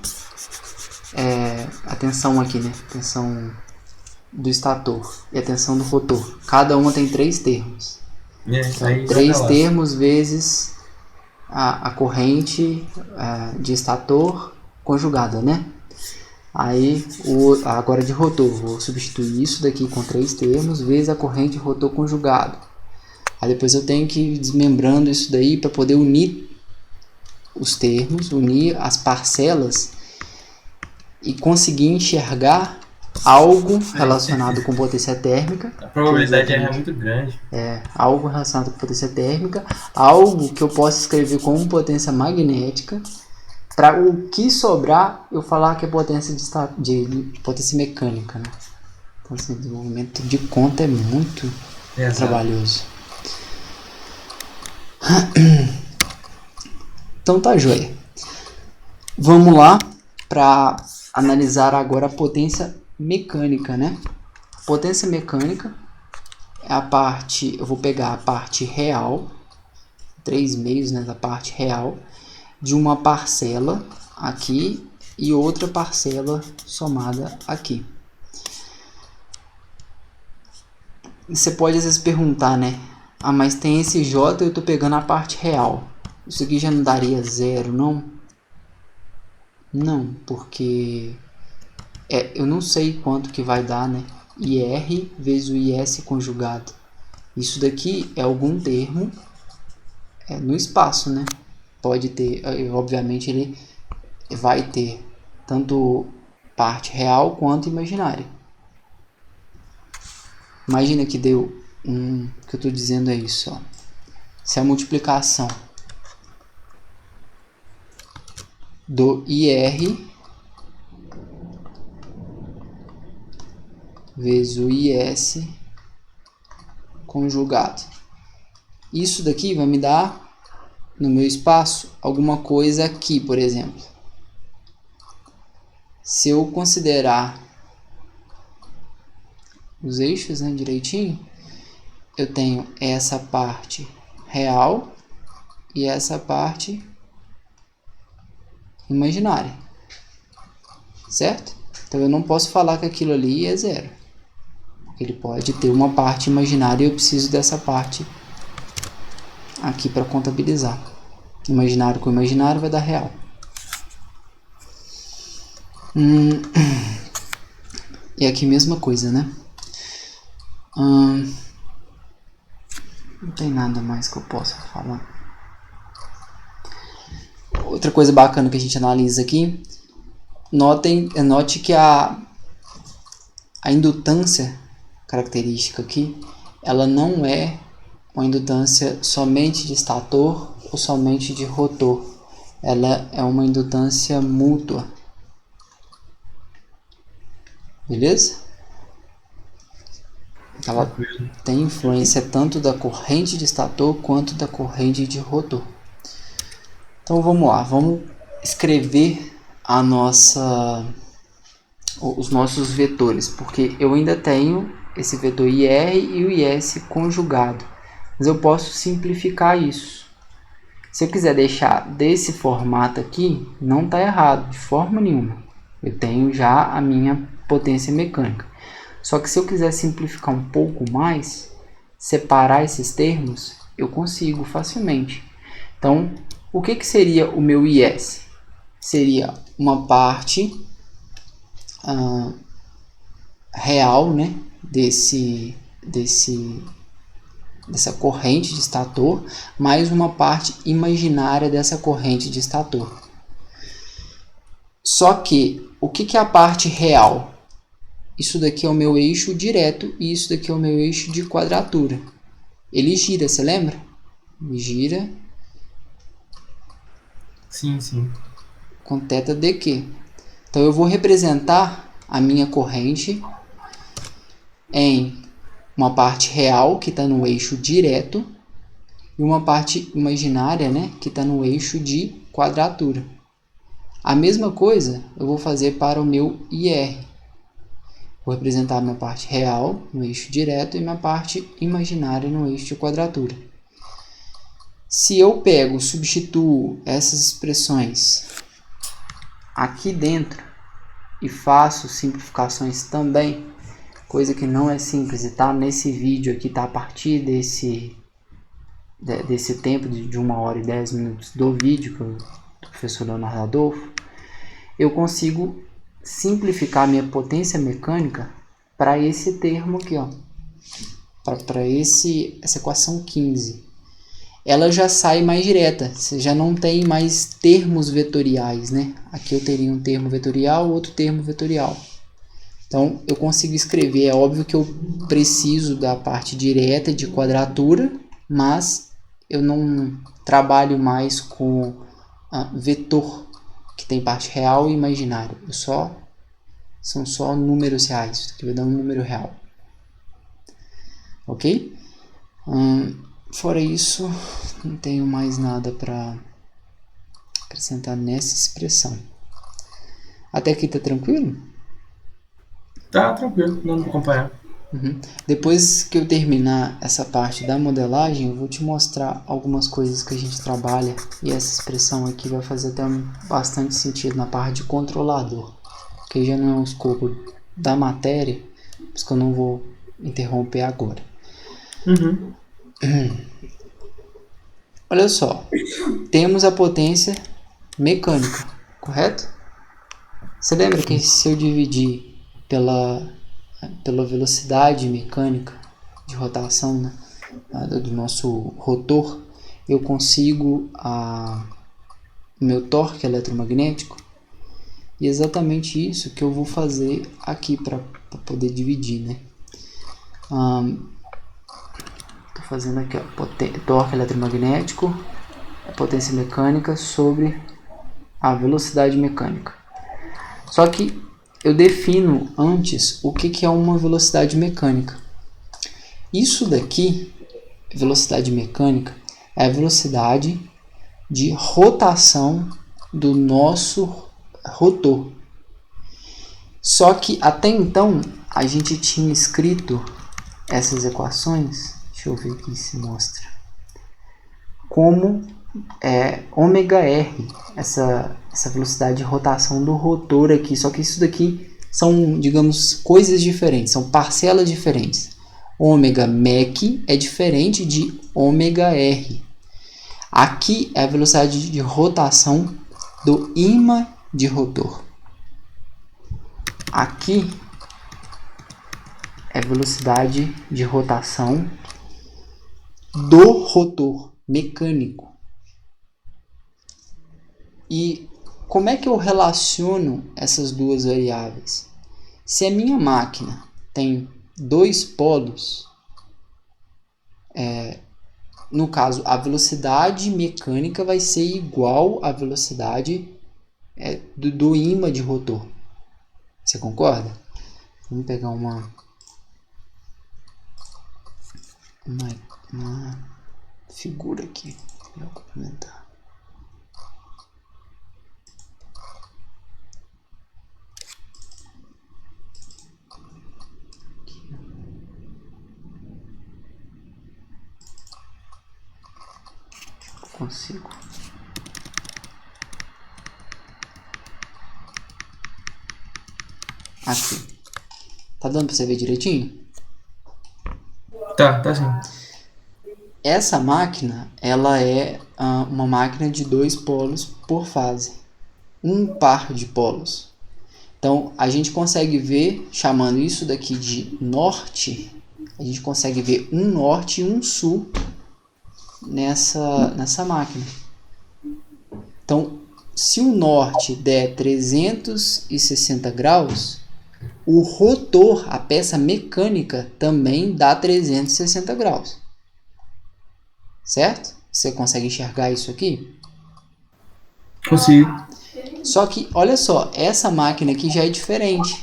a tensão aqui, né? A tensão do estator e a tensão do rotor. Cada uma tem 3 termos. Então, 3 termos vezes a corrente de estator conjugada, né? Aí, agora de rotor, vou substituir isso daqui com 3 termos vezes a corrente de rotor conjugado. Aí depois eu tenho que ir desmembrando isso daí para poder unir os termos, unir as parcelas e conseguir enxergar algo relacionado com potência térmica. A probabilidade é muito grande. Algo relacionado com potência térmica, algo que eu possa escrever como potência magnética, para o que sobrar eu falar que é potência de potência mecânica, né? Então, assim, o desenvolvimento de conta é muito trabalhoso. Então tá joia. Vamos lá para analisar agora a potência mecânica, né? Potência mecânica é a parte, eu vou pegar a parte real, 3 meios, né, da parte real de uma parcela aqui e outra parcela somada aqui. Você pode às vezes perguntar, né? Ah, mas tem esse J, eu estou pegando a parte real. Isso aqui já não daria 0, não? Não, porque eu não sei quanto que vai dar, né? IR vezes o IS conjugado. Isso daqui é algum termo no espaço, né? Pode ter, obviamente ele vai ter tanto parte real quanto imaginária. Imagina que deu que eu estou dizendo é isso, ó. Se a multiplicação do IR vezes o IS conjugado. Isso daqui vai me dar, no meu espaço, alguma coisa aqui, por exemplo. Se eu considerar os eixos, né, direitinho, eu tenho essa parte real e essa parte imaginária, certo? Então eu não posso falar que aquilo ali é 0. Ele pode ter uma parte imaginária e eu preciso dessa parte aqui para contabilizar. Imaginário com imaginário vai dar real. E aqui mesma coisa, né? Não tem nada mais que eu possa falar. Outra coisa bacana que a gente analisa aqui, note que a indutância característica aqui, ela não é uma indutância somente de estator ou somente de rotor. Ela é uma indutância mútua. Beleza? Ela tem influência tanto da corrente de estator quanto da corrente de rotor. Então vamos lá, vamos escrever os nossos vetores, porque eu ainda tenho esse vetor IR e o IS conjugado, mas eu posso simplificar isso. Se eu quiser deixar desse formato aqui, não está errado de forma nenhuma. Eu tenho já a minha potência mecânica. Só que se eu quiser simplificar um pouco mais, separar esses termos, eu consigo facilmente. Então, o que seria o meu IS? Seria uma parte real, né, dessa corrente de estator, mais uma parte imaginária dessa corrente de estator. Só que, o que é a parte real? Isso daqui é o meu eixo direto e isso daqui é o meu eixo de quadratura. Ele gira, você lembra? Ele gira. Sim, sim. Com θ dq. Então eu vou representar a minha corrente em uma parte real que está no eixo direto e uma parte imaginária, né, que está no eixo de quadratura. A mesma coisa eu vou fazer para o meu IR. Vou representar a minha parte real no eixo direto e minha parte imaginária no eixo de quadratura. Se eu pego, substituo essas expressões aqui dentro e faço simplificações também, coisa que não é simples e está nesse vídeo aqui, está a partir desse tempo de 1 hora e 10 minutos do vídeo do professor Leonardo Adolfo, eu consigo simplificar minha potência mecânica para esse termo aqui, ó, para essa equação 15. Ela já sai mais direta, você já não tem mais termos vetoriais, né? Aqui eu teria um termo vetorial, outro termo vetorial. Então eu consigo escrever, é óbvio que eu preciso da parte direta de quadratura, mas eu não trabalho mais com vetor, que tem parte real e imaginária. São só números reais, isso aqui vai dar um número real. Ok? Fora isso, não tenho mais nada para acrescentar nessa expressão. Até aqui tá tranquilo? Tá tranquilo, não vou acompanhar. Depois que eu terminar essa parte da modelagem, eu vou te mostrar algumas coisas que a gente trabalha, e essa expressão aqui vai fazer até bastante sentido na parte de controlador, que já não é um escopo da matéria, por isso que eu não vou interromper agora. Olha só, temos a potência mecânica, correto? Você lembra que se eu dividir pela velocidade mecânica de rotação, né, do nosso rotor, eu consigo o meu torque eletromagnético? E é exatamente isso que eu vou fazer aqui para poder dividir, né? Estou fazendo aqui, ó, torque eletromagnético, a potência mecânica sobre a velocidade mecânica. Só que eu defino antes o que é uma velocidade mecânica. Isso daqui, velocidade mecânica, é a velocidade de rotação do nosso rotor. Só que até então a gente tinha escrito essas equações, deixa eu ver aqui se mostra, como ômega R, essa velocidade de rotação do rotor aqui. Só que isso daqui são, digamos, coisas diferentes, são parcelas diferentes. Ômega mec é diferente de ômega R. Aqui é a velocidade de rotação do ímã de rotor. Aqui é a velocidade de rotação do rotor mecânico. E como é que eu relaciono essas duas variáveis? Se a minha máquina tem dois polos, no caso, a velocidade mecânica vai ser igual à velocidade do ímã de rotor. Você concorda? Vamos pegar uma figura aqui para complementar. Consigo. Aqui. Tá dando pra você ver direitinho? Tá sim. Essa máquina, ela é uma máquina de 2 polos por fase. Um par de polos. Então, a gente consegue ver, chamando isso daqui de norte, a gente consegue ver um norte e um sul nessa máquina. Então, se o norte der 360 graus, o rotor, a peça mecânica, também dá 360 graus. Certo? Você consegue enxergar isso aqui? Consigo. Só que, olha só, essa máquina aqui já é diferente.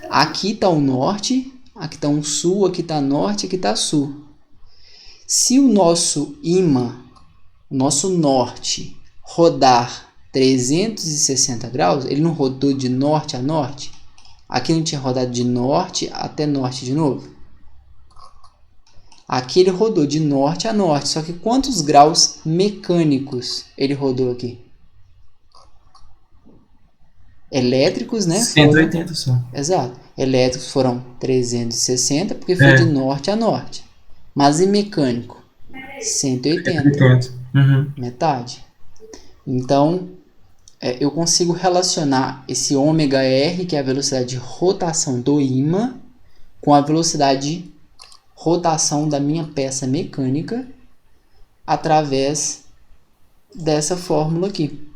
Aqui está o norte, aqui está um sul, aqui está norte, aqui está sul. Se o nosso ímã, o nosso norte, rodar 360 graus, ele não rodou de norte a norte? Aqui não tinha rodado de norte até norte de novo? Aqui ele rodou de norte a norte, só que quantos graus mecânicos ele rodou aqui? Elétricos, né? 180 só. Exato. Elétricos foram 360, porque foi de norte a norte. Mas e mecânico? 180. Uhum. Metade. Então, eu consigo relacionar esse ômega R, que é a velocidade de rotação do ímã, com a velocidade de rotação da minha peça mecânica através dessa fórmula aqui.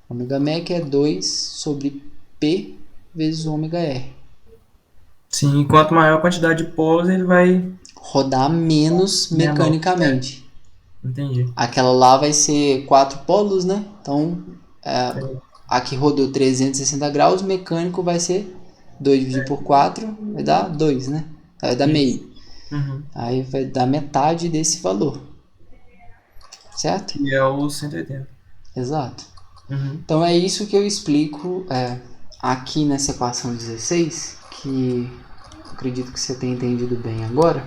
Ômega mec é 2 sobre P vezes ômega R. Sim, quanto maior a quantidade de polos, ele vai rodar menos mecanicamente. Entendi. Aquela lá vai ser 4 polos, né? Então, aqui rodou 360 graus, mecânico vai ser 2 dividido por 4, vai dar 2, né? Vai dar meio. Uhum. Aí vai dar metade desse valor. Certo? E é o 180. Exato. Uhum. Então é isso que eu explico aqui nessa equação 16, que acredito que você tenha entendido bem agora.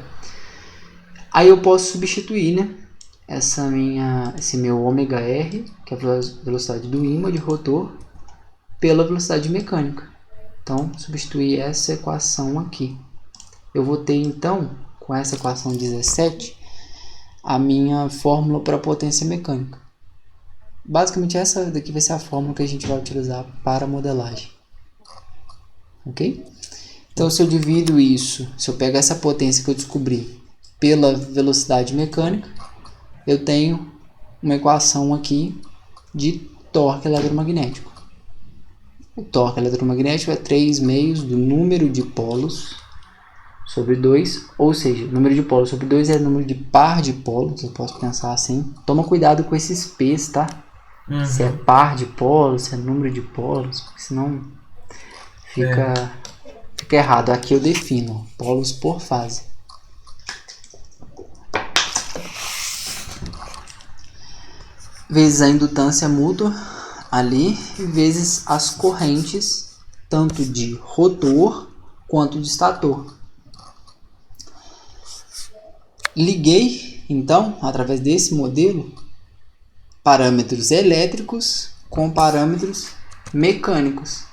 Aí eu posso substituir, né, esse meu ômega R, que é a velocidade do ímã de rotor, pela velocidade mecânica. Então, substituir essa equação aqui. Eu vou ter, então, com essa equação 17, a minha fórmula para potência mecânica. Basicamente, essa daqui vai ser a fórmula que a gente vai utilizar para a modelagem. Ok? Então, se eu divido isso, se eu pego essa potência que eu descobri pela velocidade mecânica, eu tenho uma equação aqui de torque eletromagnético. O torque eletromagnético é 3 meios do número de polos sobre 2, ou seja, o número de polos sobre 2 é o número de par de polos, eu posso pensar assim. Toma cuidado com esses P's, tá? Uhum. Se é par de polos, se é número de polos, porque senão fica errado. Aqui eu defino polos por fase. Vezes a indutância mútua ali, vezes as correntes, tanto de rotor quanto de estator. Liguei, então, através desse modelo, parâmetros elétricos com parâmetros mecânicos,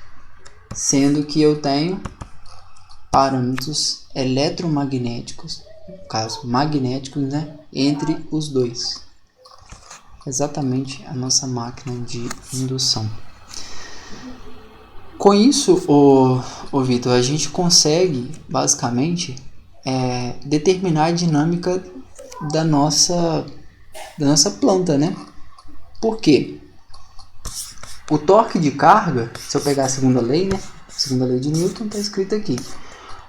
sendo que eu tenho parâmetros eletromagnéticos, no caso magnéticos, né, entre os dois. Exatamente a nossa máquina de indução. Com isso, Vitor, a gente consegue basicamente determinar a dinâmica da nossa planta, né? Por quê? O torque de carga, se eu pegar a segunda lei, né? A segunda lei de Newton está escrito aqui.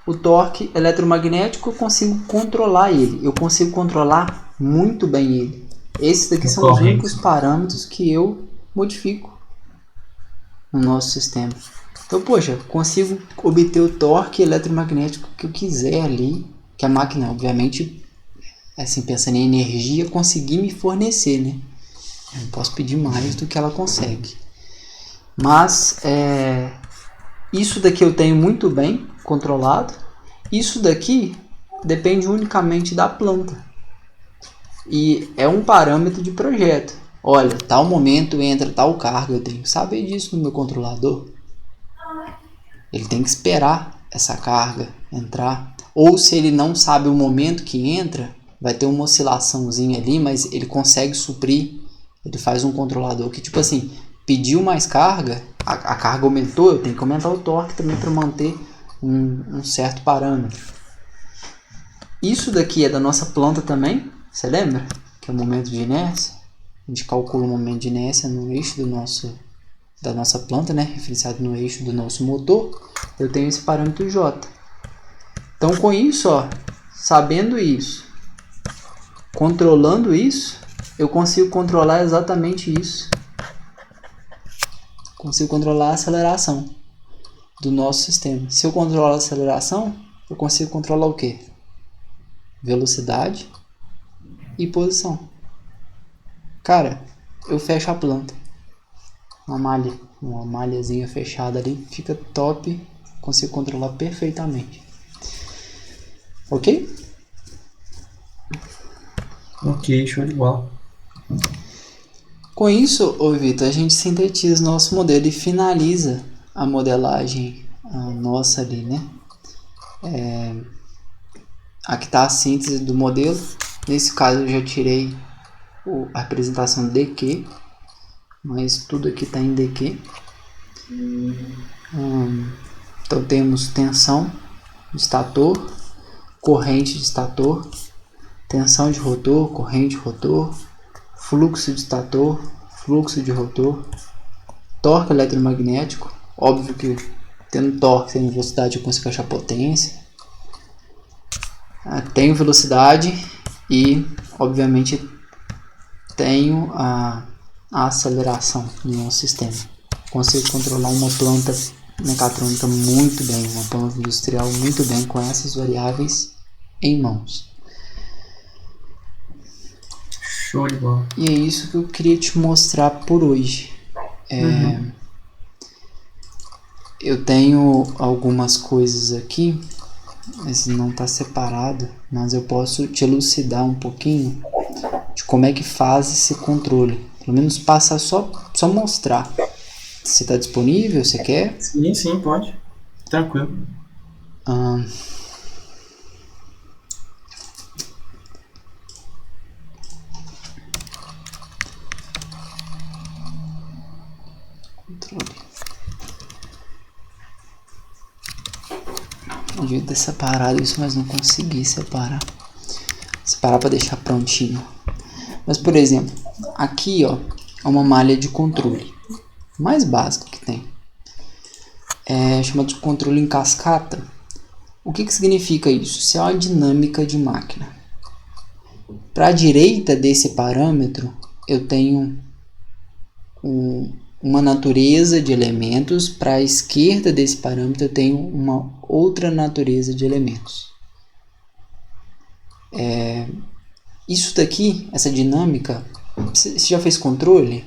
O torque eletromagnético, eu consigo controlar ele. Eu consigo controlar muito bem ele. Esses daqui são os únicos parâmetros que eu modifico no nosso sistema. Então, poxa, consigo obter o torque eletromagnético que eu quiser ali, que a máquina, obviamente, assim, pensando em energia, conseguir me fornecer, né? Eu não posso pedir mais do que ela consegue. Mas, isso daqui eu tenho muito bem controlado. Isso daqui depende unicamente da planta. E é um parâmetro de projeto. Olha, tal momento entra tal carga, eu tenho que saber disso no meu controlador. Ele tem que esperar essa carga entrar. Ou se ele não sabe o momento que entra, vai ter uma oscilaçãozinha ali, mas ele consegue suprir. Ele faz um controlador que, tipo assim, pediu mais carga, a carga aumentou, eu tenho que aumentar o torque também para manter um certo parâmetro. Isso daqui é da nossa planta também, você lembra? Que é o momento de inércia. A gente calcula o momento de inércia no eixo da nossa planta, né? Referenciado no eixo do nosso motor. Eu tenho esse parâmetro J. Então, com isso, ó, sabendo isso, controlando isso, eu consigo controlar exatamente isso. Consigo controlar a aceleração do nosso sistema. Se eu controlar a aceleração, eu consigo controlar o quê? Velocidade e posição. Cara, eu fecho a planta. Uma malhazinha fechada ali, fica top, consigo controlar perfeitamente. Ok? Ok, show de bola. Com isso, ô Vitor, a gente sintetiza nosso modelo e finaliza a modelagem nossa ali, né? Aqui está a síntese do modelo. Nesse caso eu já tirei a representação DQ, mas tudo aqui está em DQ. Então temos tensão de estator, corrente de estator, tensão de rotor, corrente de rotor, fluxo de estator, fluxo de rotor, torque eletromagnético. Óbvio que tendo torque, tendo velocidade, eu consigo achar potência. Tenho velocidade e, obviamente, tenho a aceleração do nosso sistema. Consigo controlar uma planta mecatrônica muito bem, uma planta industrial muito bem com essas variáveis em mãos. Show de bola. E é isso que eu queria te mostrar por hoje. Eu tenho algumas coisas aqui, mas não está separado, mas eu posso te elucidar um pouquinho de como é que faz esse controle. Pelo menos passar só mostrar. Você está disponível? Você quer? Sim, pode. Tranquilo. Controle. Eu devia ter separado isso, mas não consegui separar. Separar para deixar prontinho. Mas, por exemplo, aqui ó, é uma malha de controle. Mais básico que tem. É chamado de controle em cascata. O que significa isso? Isso é uma dinâmica de máquina. Para a direita desse parâmetro, eu tenho uma natureza de elementos. Para a esquerda desse parâmetro, eu tenho uma outra natureza de elementos. Isso daqui, essa dinâmica, você já fez controle?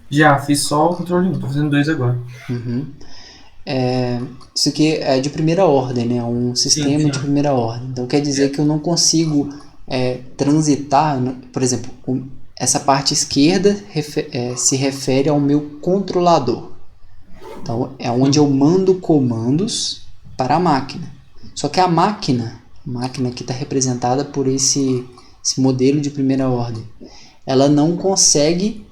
Já, fiz só o controle 1, tô fazendo 2 agora. Isso aqui é de primeira ordem, né? Um sistema Sim. de primeira ordem. Então quer dizer que eu não consigo transitar, por exemplo, essa parte esquerda se refere ao meu controlador. Então é onde eu mando comandos para a máquina. Só que a máquina que está representada por esse modelo de primeira ordem, ela não consegue,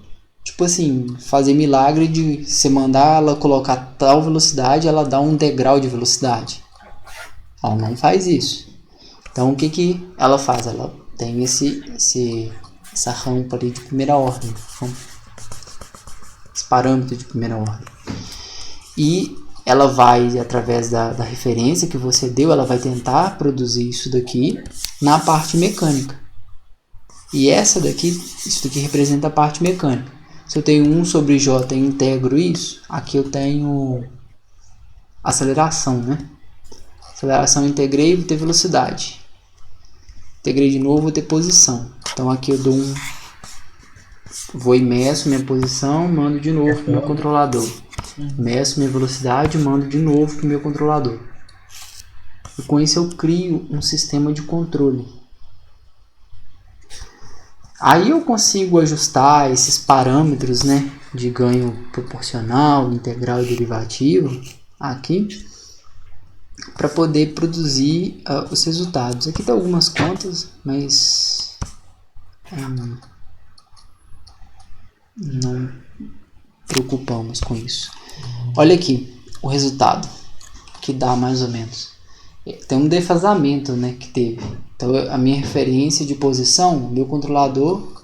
tipo assim, fazer milagre de você mandar ela colocar tal velocidade, ela dá um degrau de velocidade. Ela não faz isso. Então o que ela faz? Ela tem essa rampa ali de primeira ordem, esse parâmetro de primeira ordem. E ela vai, através da referência que você deu, ela vai tentar produzir isso daqui na parte mecânica. E isso daqui representa a parte mecânica. Se eu tenho 1 sobre J e integro isso, aqui eu tenho aceleração, né? Aceleração eu integrei, vou ter velocidade. Integrei de novo, vou ter posição. Então aqui eu dou vou e meço minha posição, mando de novo para o meu controlador. Meço minha velocidade, mando de novo para o meu controlador. E com isso eu crio um sistema de controle. Aí eu consigo ajustar esses parâmetros, né, de ganho proporcional, integral e derivativo aqui para poder produzir os resultados. Aqui tem algumas contas, mas não preocupamos com isso. Olha aqui o resultado que dá mais ou menos. Tem um defasamento, né, que teve. Então a minha referência de posição, o meu controlador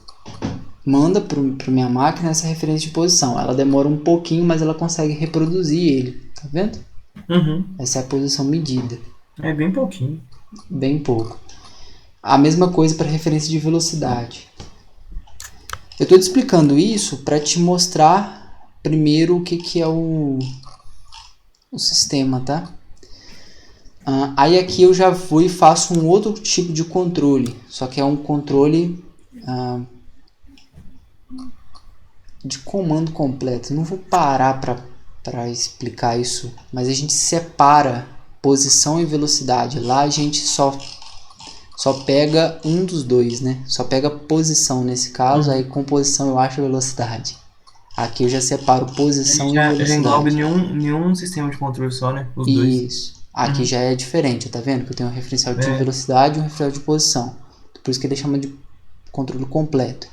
manda para minha máquina essa referência de posição. Ela demora um pouquinho, mas ela consegue reproduzir ele. Tá vendo? Essa é a posição medida. É bem pouquinho. Bem pouco. A mesma coisa para referência de velocidade. Eu estou te explicando isso para te mostrar primeiro o que é o sistema, tá? Aí aqui eu já vou e faço um outro tipo de controle, só que é um controle de comando completo. Eu não vou parar para explicar isso, mas a gente separa posição e velocidade. Lá a gente só pega um dos dois, né? Só pega posição nesse caso, aí com posição eu acho a velocidade. Aqui eu já separo posição e velocidade. Já engloba nenhum sistema de controle só, né? Os dois. Isso. Aqui já é diferente, tá vendo? Que eu tenho um referencial de velocidade e um referencial de posição. Por isso que ele chama de controle completo.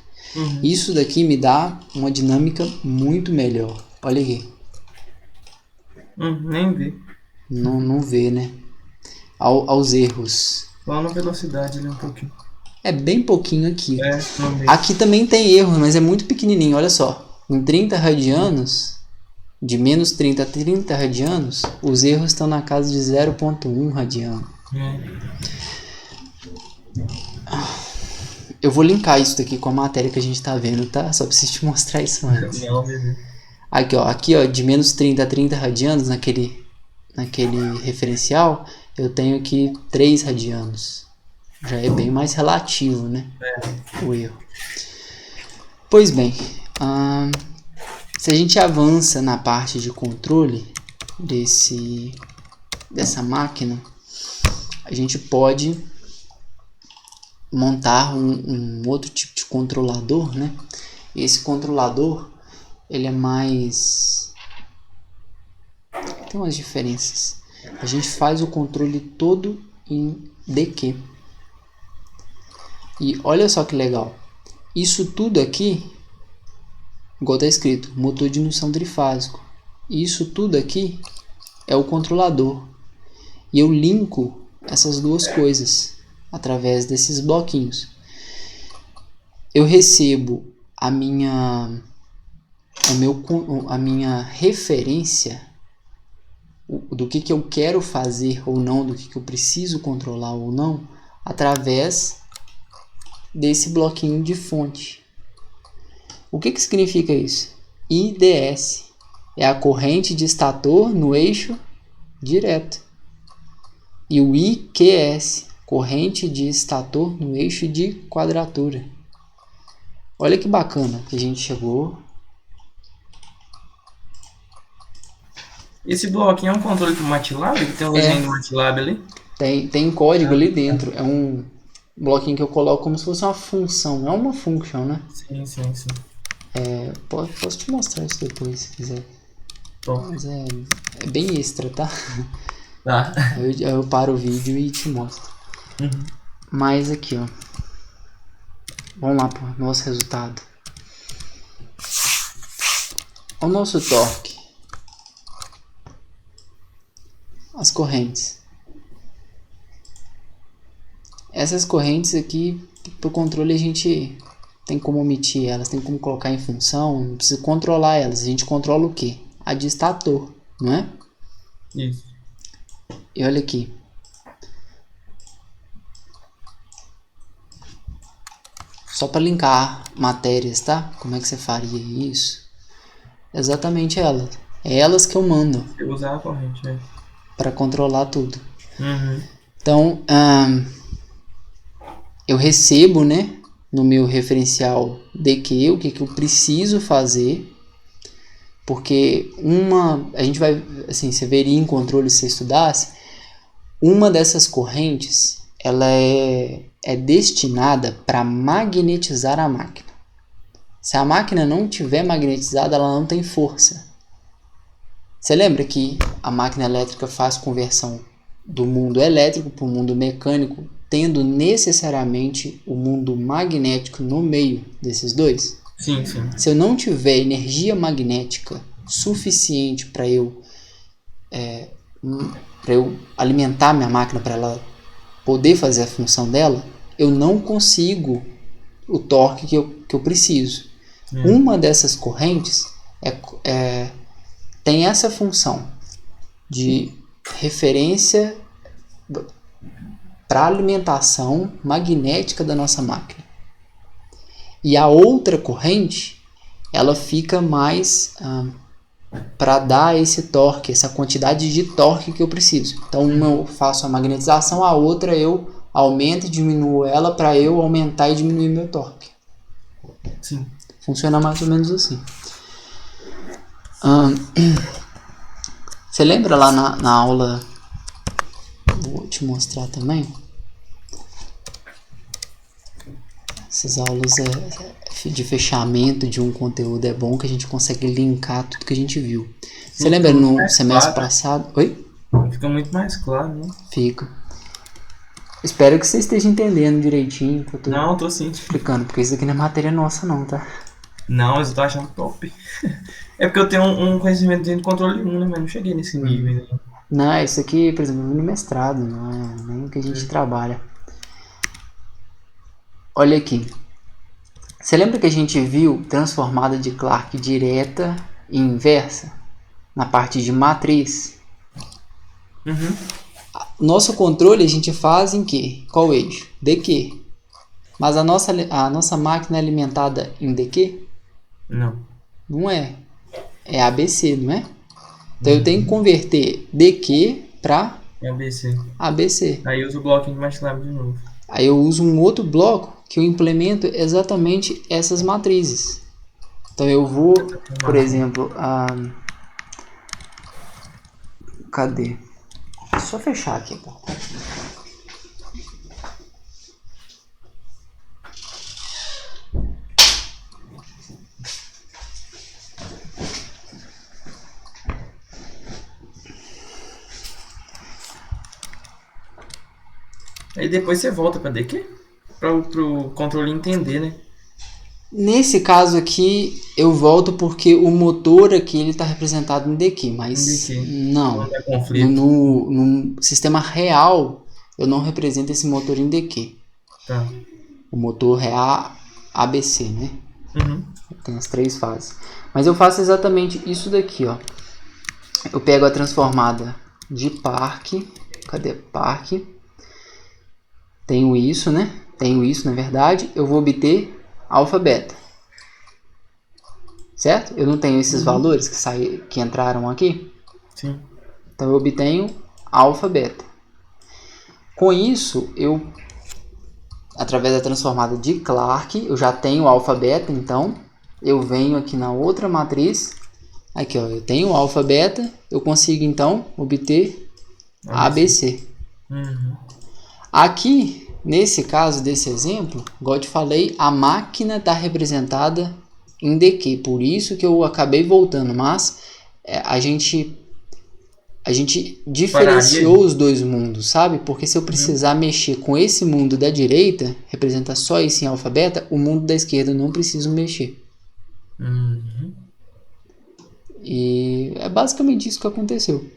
Isso daqui me dá uma dinâmica muito melhor. Olha aqui. Nem vi. Não vê, né? Aos erros. Só na velocidade ali um pouquinho. É bem pouquinho aqui. Não vi. Aqui também tem erro, mas é muito pequenininho. Olha só. Em 30 radianos, de menos 30 a 30 radianos, os erros estão na casa de 0,1 radiano. Eu vou linkar isso daqui com a matéria que a gente tá vendo, tá? Só preciso te mostrar isso antes. Aqui, ó, de menos 30 a 30 radianos, naquele referencial, eu tenho aqui 3 radianos. Já é bem mais relativo, né? O erro. Pois bem, se a gente avança na parte de controle dessa máquina, a gente pode montar um outro tipo de controlador, né? Esse controlador, ele é mais... tem umas diferenças. A gente faz o controle todo em DQ. E olha só que legal. Isso tudo aqui, igual está escrito, motor de indução trifásico. Isso tudo aqui é o controlador. E eu linko essas duas coisas através desses bloquinhos. Eu recebo a minha referência do que eu quero fazer ou não, do que eu preciso controlar ou não, através desse bloquinho de fonte. O que significa isso? IDS é a corrente de estator no eixo direto. E o IQS, corrente de estator no eixo de quadratura. Olha que bacana que a gente chegou. Esse bloquinho é um controle do MATLAB? Que tem um desenho do MATLAB ali? Tem código ali dentro. É um bloquinho que eu coloco como se fosse uma função. É uma function, né? Sim. Posso te mostrar isso depois, se quiser. Top. Mas é bem extra, tá? Tá. Eu paro o vídeo e te mostro. Mas aqui, ó. Vamos lá pro nosso resultado. O nosso torque. As correntes. Essas correntes aqui, pro controle a gente tem como omitir elas, tem como colocar em função, não precisa controlar elas. A gente controla o quê? A de estator, não é? Isso. E olha aqui. Só para linkar matérias, tá? Como é que você faria isso? Exatamente ela. É elas que eu mando Você usar a corrente, né? para controlar tudo. Uhum. Então, eu recebo, né, no meu referencial DQ o que eu preciso fazer, porque a gente vai, assim, você veria em controle se você estudasse, uma dessas correntes, ela é destinada para magnetizar a máquina. Se a máquina não tiver magnetizada, ela não tem força. Você lembra que a máquina elétrica faz conversão do mundo elétrico para o mundo mecânico, tendo necessariamente o mundo magnético no meio desses dois? Sim, sim. Se eu não tiver energia magnética suficiente para eu alimentar minha máquina, para ela poder fazer a função dela, eu não consigo o torque que eu preciso. Uma dessas correntes tem essa função de referência para a alimentação magnética da nossa máquina. E a outra corrente, ela fica mais para dar esse torque, essa quantidade de torque que eu preciso. Então, uma eu faço a magnetização, a outra eu aumento e diminuo ela para eu aumentar e diminuir meu torque. Sim. Funciona mais ou menos assim. Você lembra lá na aula, vou te mostrar também, essas aulas de fechamento de um conteúdo, é bom que a gente consegue linkar tudo que a gente viu. Você lembra no semestre passado? Oi? Fica muito mais claro, né? Fica. Espero que você esteja entendendo direitinho que eu tô Não, tô sim. explicando, porque isso aqui não é matéria nossa não, tá? Não, mas eu tô achando top. É porque eu tenho um conhecimento de controle 1, né? Mas não cheguei nesse nível ainda. Não, isso aqui, por exemplo, no mestrado, não é nem o que a gente trabalha. Olha aqui. Você lembra que a gente viu transformada de Clark direta e inversa na parte de matriz? Uhum. Nosso controle a gente faz em quê? Qual eixo? DQ. Mas a nossa máquina é alimentada em DQ? Não. Não é. É ABC, não é? Então eu tenho que converter DQ para É ABC. ABC. Aí usa o bloquinho de MATLAB de novo. Aí eu uso um outro bloco que eu implemento exatamente essas matrizes. Então eu vou, por exemplo, cadê? É só fechar aqui, pô. Aí depois você volta pra DQ? Pro controle entender, né? Nesse caso aqui, eu volto porque o motor aqui ele está representado em DQ, mas DQ. não. Não dá conflito. No sistema real, eu não represento esse motor em DQ. Tá. O motor é ABC, né? Uhum. Tem as três fases. Mas eu faço exatamente isso daqui, ó. Eu pego a transformada de parque. Cadê parque? Tenho isso, né? Tenho isso, na verdade. Eu vou obter alfa beta. Certo? Eu não tenho esses valores que entraram aqui. Sim. Então eu obtenho alfa beta. Com isso, através da transformada de Clark, eu já tenho alfa beta, então eu venho aqui na outra matriz. Aqui, ó, eu tenho alfa beta, eu consigo então obter ABC. Uhum. Aqui, nesse caso desse exemplo, igual eu te falei, a máquina está representada em DQ, por isso que eu acabei voltando, mas a gente diferenciou os dois mundos, sabe? Porque se eu precisar mexer com esse mundo da direita, representa só esse em alfa beta, o mundo da esquerda eu não preciso mexer. Uhum. E é basicamente isso que aconteceu.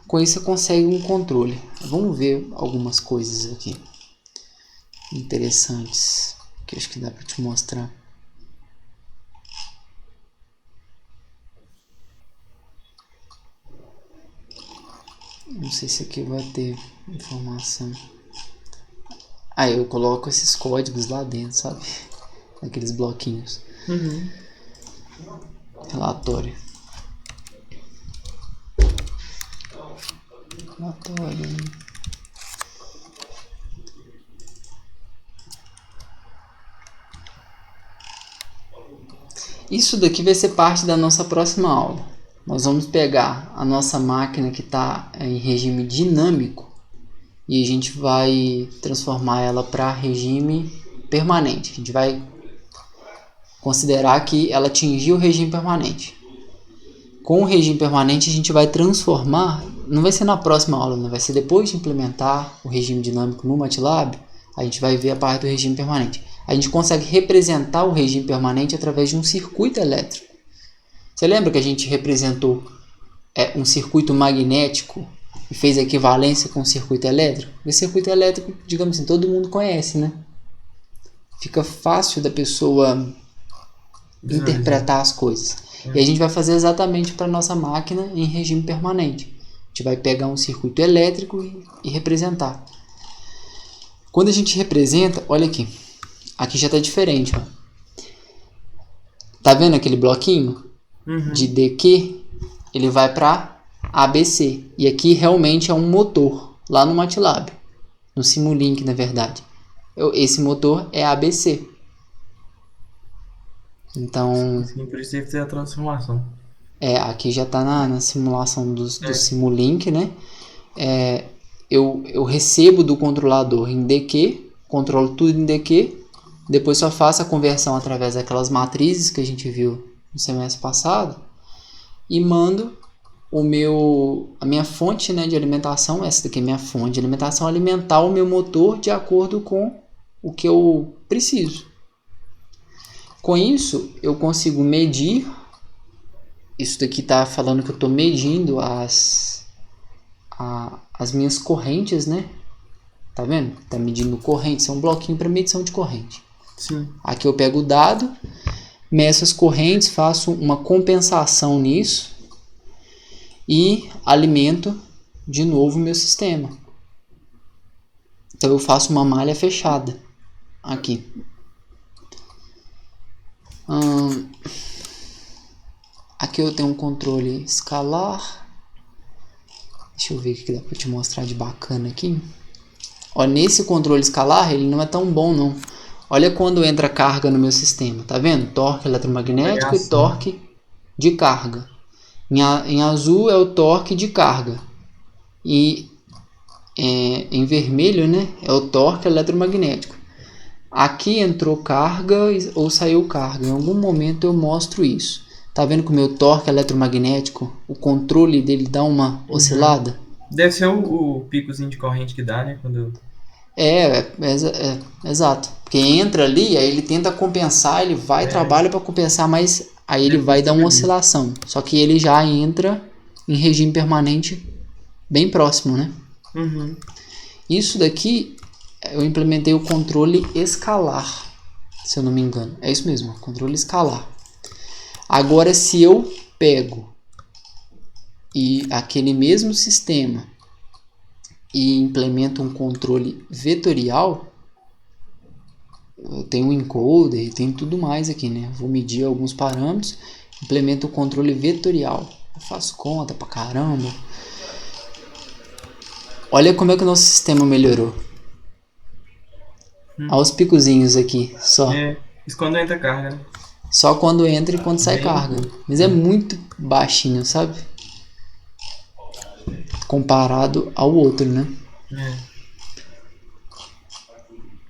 Com isso você consegue um controle. Vamos ver algumas coisas aqui interessantes que acho que dá para te mostrar. Não sei se aqui vai ter informação. Eu coloco esses códigos lá dentro, sabe? Aqueles bloquinhos. Uhum. Relatório. Relatório. Isso daqui vai ser parte da nossa próxima aula. Nós vamos pegar a nossa máquina que está em regime dinâmico e a gente vai transformar ela para regime permanente. A gente vai considerar que ela atingiu o regime permanente. Com o regime permanente a gente vai transformar, não vai ser na próxima aula, não vai ser depois de implementar o regime dinâmico no MATLAB, a gente vai ver a parte do regime permanente. A gente consegue representar o regime permanente através de um circuito elétrico. Você lembra que a gente representou um circuito magnético e fez a equivalência com o circuito elétrico? O circuito elétrico, digamos assim, todo mundo conhece, né? Fica fácil da pessoa interpretar as coisas. E a gente vai fazer exatamente para a nossa máquina em regime permanente. A gente vai pegar um circuito elétrico e representar. Quando a gente representa, olha aqui. Aqui já está diferente. Ó. Tá vendo aquele bloquinho de DQ? Ele vai para ABC. E aqui realmente é um motor, lá no MATLAB. No Simulink, na verdade. Esse motor é ABC. Então... Sim, por isso teve que ter a transformação. Aqui já está na simulação do Simulink, né? Eu recebo do controlador em DQ, controlo tudo em DQ, depois só faço a conversão através daquelas matrizes que a gente viu no semestre passado e mando a minha fonte, né, de alimentação, essa daqui é minha fonte de alimentação, alimentar o meu motor de acordo com o que eu preciso. Com isso, eu consigo medir. Isso daqui está falando que eu estou medindo as minhas correntes, né? Tá vendo? Está medindo corrente. É um bloquinho para medição de corrente. Sim. Aqui eu pego o dado, meço as correntes, faço uma compensação nisso e alimento de novo o meu sistema. Então eu faço uma malha fechada aqui. Aqui eu tenho um controle escalar. Deixa eu ver o que dá para te mostrar de bacana aqui. Ó, nesse controle escalar ele não é tão bom não. Olha quando entra carga no meu sistema, tá vendo? Torque eletromagnético e torque de carga. Em azul é o torque de carga. E em vermelho, né, é o torque eletromagnético. Aqui entrou carga ou saiu carga. Em algum momento eu mostro isso. Tá vendo que o meu torque eletromagnético, o controle dele dá uma oscilada? Deve ser o picozinho de corrente que dá, né? Quando... Exato. Porque entra ali, aí ele tenta compensar, ele vai trabalha para compensar, mas aí ele vai dar uma oscilação. Só que ele já entra em regime permanente bem próximo, né? Isso daqui, eu implementei o controle escalar, se eu não me engano. É isso mesmo, controle escalar. Agora, se eu pego aquele mesmo sistema e implemento um controle vetorial, eu tenho um encoder, tem tudo mais aqui, né? Vou medir alguns parâmetros, implemento o controle vetorial. Eu faço conta pra caramba. Olha como é que o nosso sistema melhorou. Olha os picozinhos aqui, só. Isso quando entra carga, né? Só quando entra e quando sai carga. Mas é muito baixinho, sabe? Comparado ao outro, né?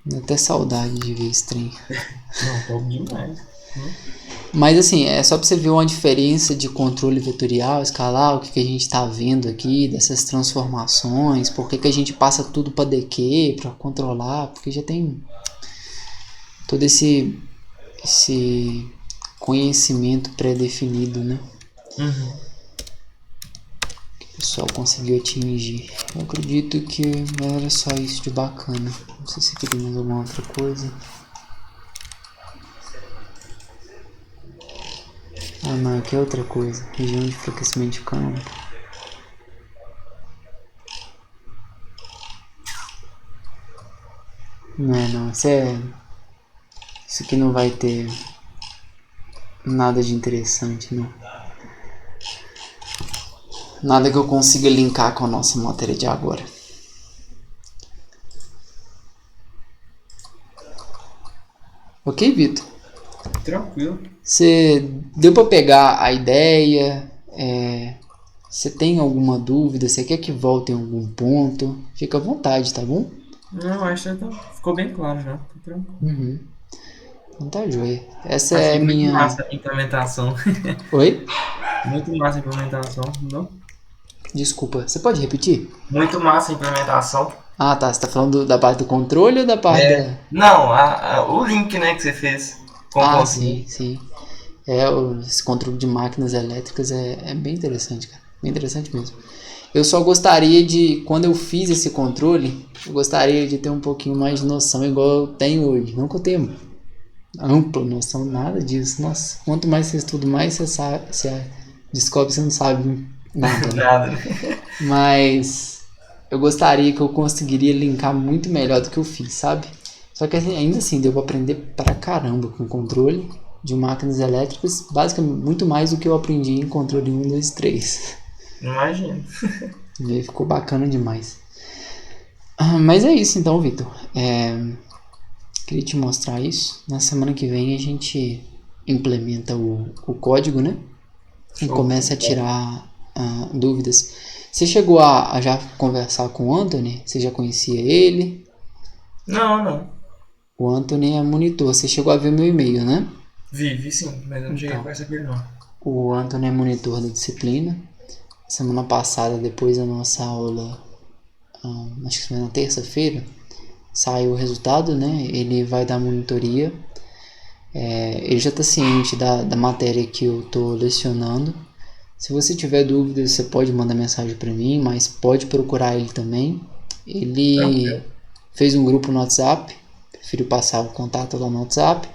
Dá até saudade de ver esse trem. Não, top demais. Mas assim, é só pra você ver uma diferença de controle vetorial, escalar, o que a gente tá vendo aqui, dessas transformações, por que a gente passa tudo pra DQ, pra controlar, porque já tem todo esse conhecimento pré-definido, né? Que o pessoal conseguiu atingir. Eu acredito que era só isso de bacana. Não sei se queria mais alguma outra coisa. Ah não, aqui é outra coisa. Região de enfraquecimento de campo. Não, isso aqui não vai ter Nada de interessante, não. Nada que eu consiga linkar com a nossa matéria de agora. Ok, Vitor? Tranquilo. Você deu pra pegar a ideia? Você tem alguma dúvida? Você quer que volte em algum ponto? Fica à vontade, tá bom? Não, acho que ficou bem claro já. Tá tranquilo. Uhum. Então tá joia. Essa é Achei a muito minha... massa a implementação. Oi? Muito massa a implementação, não? Desculpa, você pode repetir? Muito massa a implementação. Ah, tá. Você tá falando da parte do controle ou da parte da... Não, o link, né, que você fez com o Ah, controle. sim, sim. Esse controle de máquinas elétricas é bem interessante, cara. Bem interessante mesmo. Eu só gostaria de, quando eu fiz esse controle, eu gostaria de ter um pouquinho mais de noção, igual eu tenho hoje. Não que eu tenha ampla noção, nada disso. Nossa, quanto mais você estuda, mais você sabe, você descobre que você não sabe nada, né? Nada, né? Mas eu gostaria que eu conseguiria linkar muito melhor do que eu fiz, sabe? Só que ainda assim deu pra aprender pra caramba com controle de máquinas elétricas, basicamente muito mais do que eu aprendi em controle 1, 2, 3. Imagina. E aí ficou bacana demais. Mas é isso então, Vitor. Queria te mostrar isso. Na semana que vem a gente implementa o código, né? E Show. começa a tirar dúvidas. Você chegou a já conversar com o Anthony? Você já conhecia ele? Não, não. O Anthony é monitor. Você chegou a ver meu e-mail, né? Vi sim, mas eu não cheguei Então, com essa aqui não. o Anthony é monitor da disciplina. Semana passada, depois da nossa aula, acho que foi na terça-feira, saiu o resultado, né? Ele vai dar monitoria. Ele já está ciente da matéria que eu estou lecionando. Se você tiver dúvidas, você pode mandar mensagem para mim, mas pode procurar ele também. Ele Tranquilo. fez um grupo no WhatsApp, prefiro passar o contato lá no WhatsApp.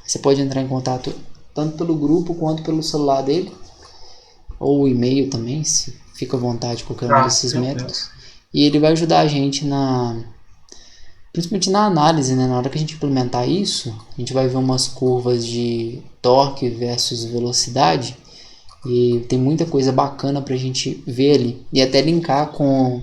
Você pode entrar em contato tanto pelo grupo quanto pelo celular dele, ou e-mail também, se fica à vontade qualquer um Tá, desses tranquilo. métodos. E ele vai ajudar a gente principalmente na análise, né? Na hora que a gente implementar isso, a gente vai ver umas curvas de torque versus velocidade e tem muita coisa bacana pra gente ver ali e até linkar com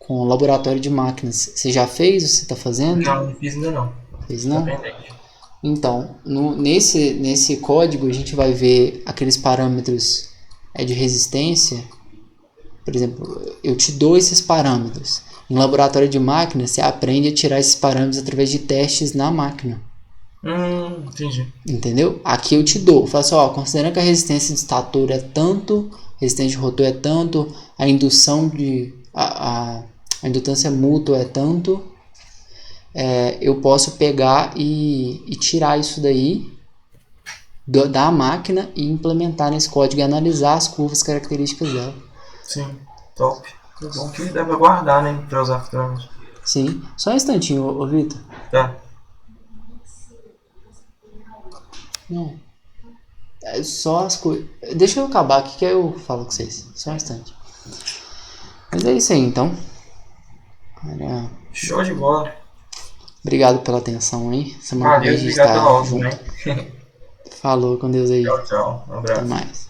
o laboratório de máquinas. Você já fez? Você está fazendo? Não fiz ainda não. Fez Tá não? pendente. Então, nesse código a gente vai ver aqueles parâmetros de resistência. Por exemplo, eu te dou esses parâmetros. Em laboratório de máquina, você aprende a tirar esses parâmetros através de testes na máquina. Entendi. Entendeu? Aqui eu te dou. Eu falo assim, ó, considerando que a resistência de estator é tanto, a resistência de rotor é tanto, a indução de... a indutância mútua é tanto, eu posso pegar e tirar isso daí da máquina e implementar nesse código e analisar as curvas características dela. Sim, top. É bom que dá pra guardar, né? Pra usar futuramente. Sim. Só um instantinho, ô Vitor. Tá. Não. É só as coisas. Deixa eu acabar aqui que aí eu falo com vocês. Só um instante. Mas é isso aí então. Olha, Show de bola. obrigado pela atenção aí. Semana que vem Valeu, a gente obrigado pela tá aula junto. também. Falou com Deus aí. Tchau, tchau. Um Até abraço. mais.